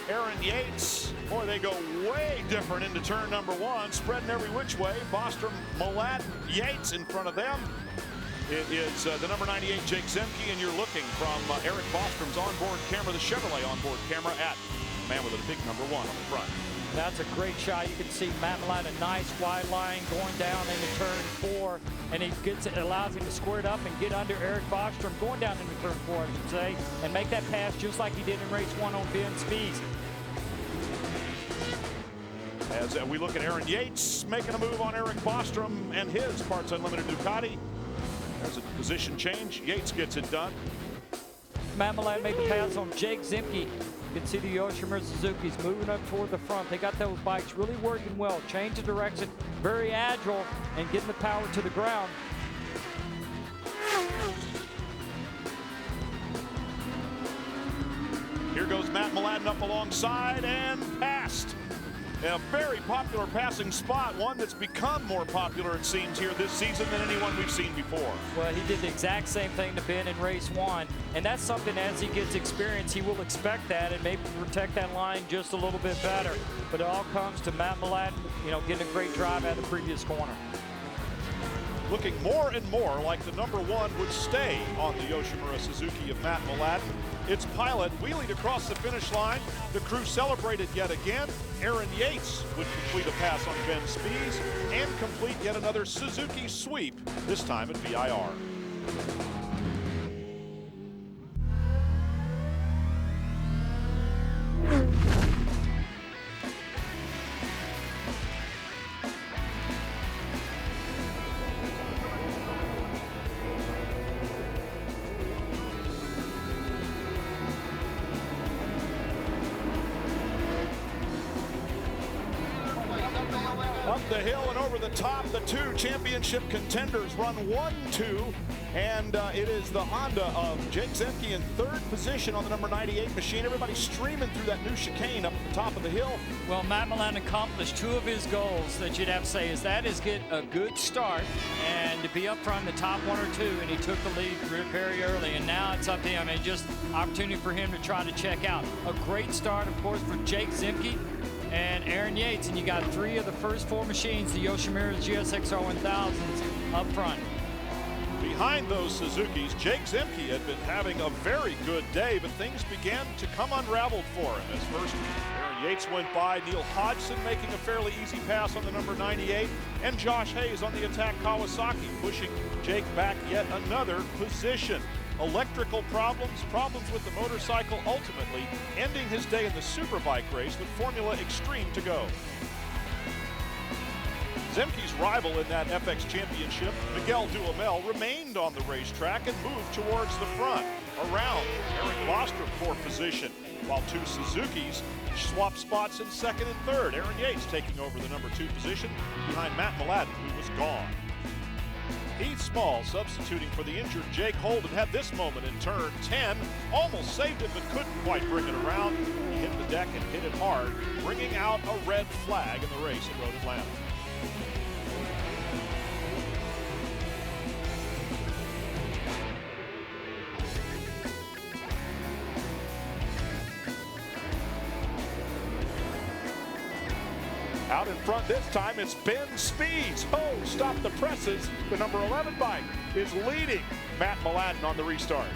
Speaker 1: Aaron Yates. Boy, they go way different into turn number 1, spreading every which way. Bostrom, Mladen, Yates in front of them. It is the number 98, Jake Zemke, and you're looking from Eric Bostrom's onboard camera, the Chevrolet onboard camera, at the man with a big number 1 on the front.
Speaker 3: That's a great shot. You can see Matt Mladen, a nice wide line going down into turn 4, and he allows him to square it up and get under Eric Bostrom going down into turn 4, I should say, and make that pass just like he did in race 1 on Ben Spies.
Speaker 1: As we look at Aaron Yates making a move on Eric Bostrom and his Parts Unlimited Ducati. There's a position change. Yates gets it done.
Speaker 3: Matt Mladen made the pass on Jake Zemke. You can see the Yoshimura Suzuki's moving up toward the front. They got those bikes really working well. Change of direction, very agile, and getting the power to the ground.
Speaker 1: Here goes Matt Mladen up alongside and past. A very popular passing spot, one that's become more popular, it seems, here this season than anyone we've seen before.
Speaker 3: Well, he did the exact same thing to Ben in race 1, and that's something as he gets experience, he will expect that and maybe protect that line just a little bit better. But it all comes to Matt Mladen, getting a great drive out of the previous corner.
Speaker 1: Looking more and more like the number 1 would stay on the Yoshimura Suzuki of Matt Mladen. Its pilot wheelied across the finish line. The crew celebrated yet again. Aaron Yates would complete a pass on Ben Spies and complete yet another Suzuki sweep, this time at VIR. Up the hill and over the top, the 2 championship contenders run 1-2
Speaker 2: And it is the Honda of Jake Zemke in third position on the number 98 machine. Everybody streaming through that new chicane up at the top of the hill.
Speaker 3: Well, Matt Milan accomplished two of his goals that you'd have to say is that is get a good start and to be up front in the top one or two, and he took the lead very early, and now it's up to him. I mean, just opportunity for him to try to check out. A great start, of course, for Jake Zemke and Aaron Yates, and you got three of the first four machines, the Yoshimura GSXR 1000s, up front.
Speaker 1: Behind those Suzukis, Jake Zemke had been having a very good day, but things began to come unraveled for him as first Aaron Yates went by, Neil Hodgson making a fairly easy pass on the number 98, and Josh Hayes on the attack Kawasaki, pushing Jake back yet another position. Electrical problems with the motorcycle, ultimately ending his day in the Superbike race with Formula Extreme to go. Zemke's rival in that FX Championship, Miguel Duhamel, remained on the racetrack and moved towards the front, around Eric Bostrom for position, while two Suzukis swapped spots in second and third. Aaron Yates taking over the number 2 position behind Matt Mladen, who was gone. Heath Small substituting for the injured Jake Holden had this moment in turn 10, almost saved it but couldn't quite bring it around. He hit the deck and hit it hard, bringing out a red flag in the race at Road Atlanta. Out in front this time, it's Ben Spies. Oh, stop the presses. The number 11 bike is leading Matt Mladen on the restart.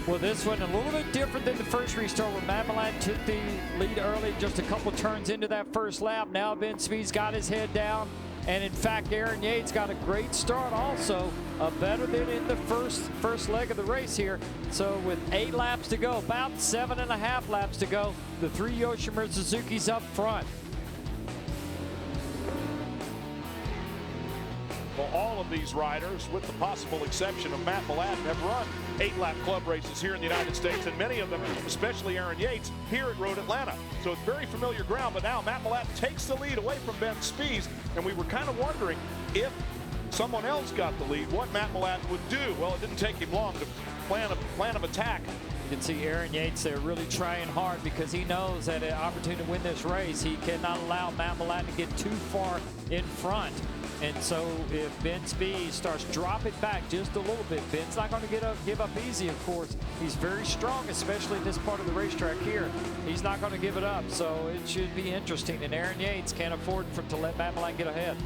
Speaker 3: Well, this one a little bit different than the first restart where Matt Mladen took the lead early, just a couple turns into that first lap. Now Ben Spies got his head down. And in fact, Aaron Yates got a great start also, better than in the first leg of the race here. So with 8 laps to go, about 7.5 laps to go, the 3 Yoshimura Suzukis up front.
Speaker 1: Well, all of these riders, with the possible exception of Matt Mladen, have run 8-lap club races here in the United States, and many of them, especially Aaron Yates, here at Road Atlanta. So it's very familiar ground, but now Matt Mladen takes the lead away from Ben Spies, and we were kind of wondering if someone else got the lead, what Matt Mladen would do. Well, it didn't take him long to plan of attack.
Speaker 3: You can see Aaron Yates there really trying hard because he knows that an opportunity to win this race, he cannot allow Matt Mladen to get too far in front. And so if Ben Spies starts dropping back just a little bit, Ben's not going to give up easy, of course. He's very strong, especially in this part of the racetrack here. He's not going to give it up, so it should be interesting. And Aaron Yates can't afford to let Matt Mladen get ahead.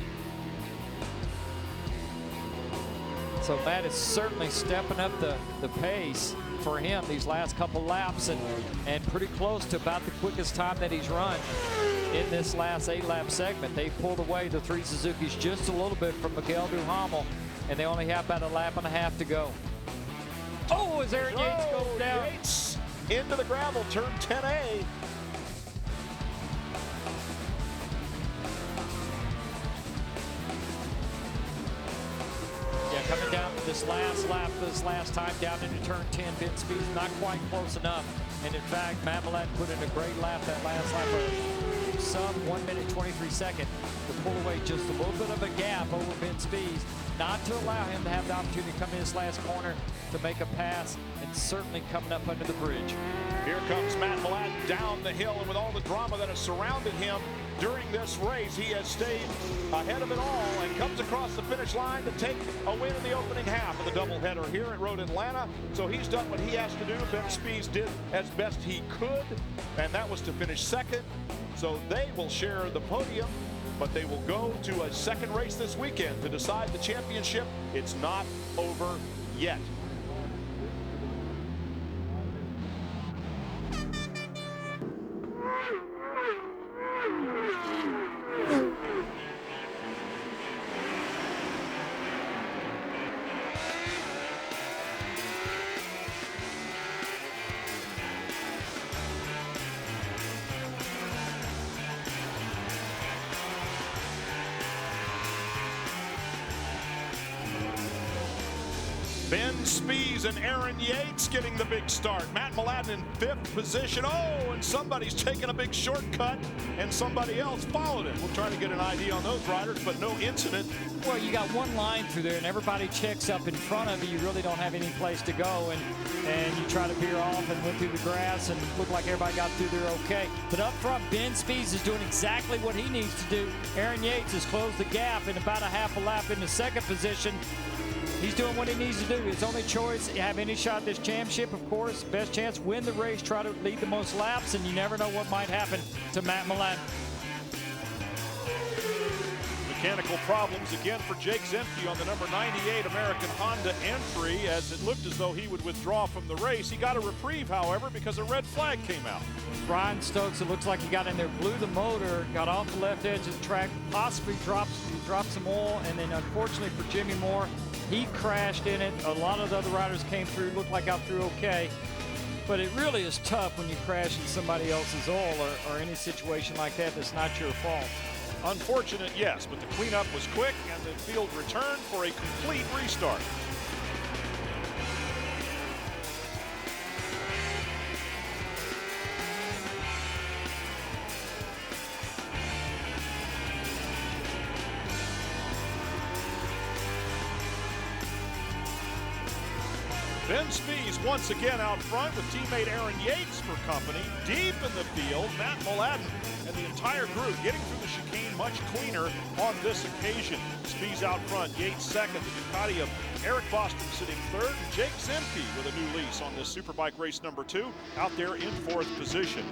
Speaker 3: So Matt is certainly stepping up the pace for him these last couple laps and pretty close to about the quickest time that he's run in this last 8-lap segment. They pulled away the 3 Suzukis just a little bit from Miguel Duhamel, and they only have about 1.5 laps to go. Oh, as Aaron Yates goes down.
Speaker 1: Yates into the gravel, turn 10A.
Speaker 3: Yeah, coming down to this last lap, this last time down into turn 10, Ben Spies not quite close enough. And in fact, Matt Mladen put in a great lap that last lap of some 1 minute 23 seconds to pull away just a little bit of a gap over Ben Spies, not to allow him to have the opportunity to come in this last corner to make a pass, and certainly coming up under the bridge.
Speaker 1: Here comes Matt Mladen down the hill, and with all the drama that has surrounded him during this race, he has stayed ahead of it all and comes across the finish line to take a win in the opening half of the doubleheader here at Road Atlanta. So he's done what he has to do. Ben Spies did as best he could, and that was to finish second. So they will share the podium, but they will go to a second race this weekend to decide the championship. It's not over yet.
Speaker 2: Ben Spies and Aaron Yates getting the big start. Matt Mladen in 5th position. Oh, and somebody's taking a big shortcut, and somebody else followed it. We'll try to get an ID on those riders, but no incident.
Speaker 3: Well, you got one line through there, and everybody checks up in front of you. You really don't have any place to go, and you try to veer off and went through the grass, and it looked like everybody got through there okay. But up front, Ben Spies is doing exactly what he needs to do. Aaron Yates has closed the gap in about a half a lap into 2nd position. He's doing what he needs to do. His only choice, have any shot at this championship, of course. Best chance, win the race, try to lead the most laps, and you never know what might happen to Matt Mladen.
Speaker 1: Mechanical problems again for Jake Zemke on the number 98 American Honda entry, as it looked as though he would withdraw from the race. He got a reprieve, however, because a red flag came out.
Speaker 3: Brian Stokes, it looks like he got in there, blew the motor, got off the left edge of the track, possibly dropped some oil, and then unfortunately for Jimmy Moore, he crashed in it. A lot of the other riders came through, looked like got through okay. But it really is tough when you crash in somebody else's oil or any situation like that that's not your fault.
Speaker 1: Unfortunate, yes, but the cleanup was quick and the field returned for a complete restart. Ben Spies once again out front with teammate Aaron Yates for company. Deep in the field, Matt Mladen and the entire group getting through the chicane much cleaner on this occasion. Spies out front, Yates second, the Ducati of Eric Bostrom sitting third, and Jake Zemke with a new lease on this Superbike race number 2 out there in 4th position.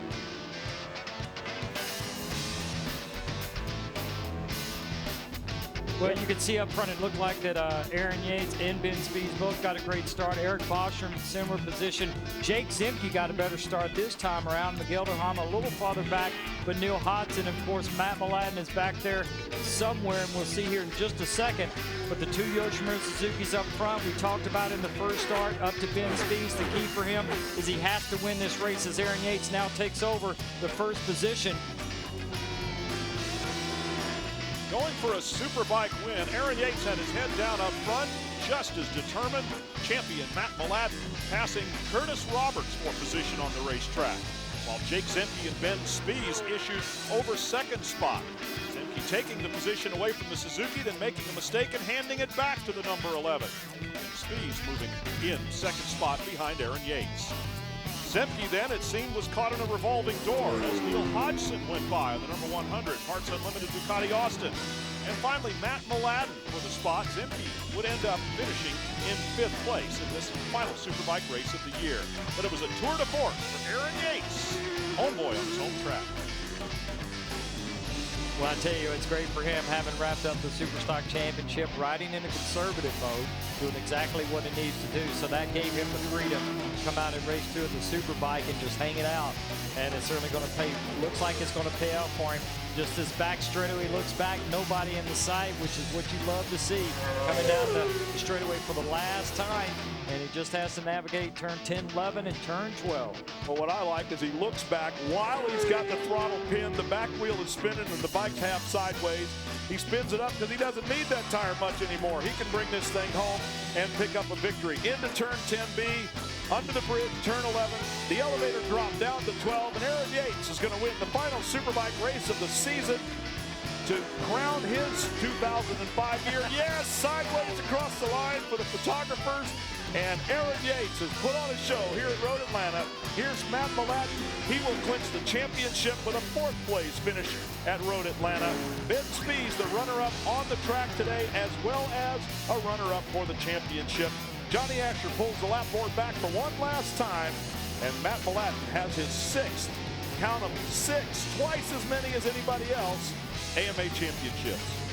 Speaker 3: Well, you can see up front, it looked like that Aaron Yates and Ben Spies both got a great start. Eric Bostrom in similar position. Jake Zemke got a better start this time around. Miguel Duhamel a little farther back, but Neil Hodson, of course, Matt Mladen is back there somewhere, and we'll see here in just a second. But the 2 Yoshimura Suzukis up front, we talked about in the first start, up to Ben Spies. The key for him is he has to win this race as Aaron Yates now takes over the 1st position.
Speaker 1: Going for a Superbike win, Aaron Yates had his head down up front, just as determined. Champion Matt Mladen passing Curtis Roberts for position on the racetrack, while Jake Zemke and Ben Spies issued over 2nd spot. Zemke taking the position away from the Suzuki, then making a mistake and handing it back to the number 11. And Spies moving in 2nd spot behind Aaron Yates. Zemke then, it seemed, was caught in a revolving door as Neil Hodgson went by on the number 100 Parts Unlimited Ducati Austin. And finally, Matt Mladen for the spot. Zemke would end up finishing in 5th place in this final Superbike race of the year. But it was a tour de force for Aaron Yates, homeboy on his home track.
Speaker 3: Well, I tell you, it's great for him having wrapped up the Superstock Championship, riding in a conservative mode, doing exactly what he needs to do. So that gave him the freedom to come out and race through the Superbike and just hang it out. And it's certainly going to pay, looks like it's going to pay out for him. Just this back straightaway, looks back, nobody in the sight, which is what you love to see. Coming down the straightaway for the last time, and he just has to navigate turn 10, 11, and turn 12.
Speaker 2: Well, what I like is he looks back while he's got the throttle pinned, the back wheel is spinning, and the bike's half sideways. He spins it up because he doesn't need that tire much anymore. He can bring this thing home and pick up a victory. Into turn 10B, under the bridge, turn 11. The elevator dropped down to 12, and Aaron Yates is going to win the final Superbike race of the season to crown his 2005 year. Yes, sideways across the line for the photographers. And Aaron Yates has put on a show here at Road Atlanta. Here's Matt Mladen. He will clinch the championship with a 4th place finish at Road Atlanta. Ben Spies, the runner-up on the track today, as well as a runner-up for the championship. Johnny Asher pulls the lap board back for one last time, and Matt Mladen has his 6th, count them 6, twice as many as anybody else, AMA championships.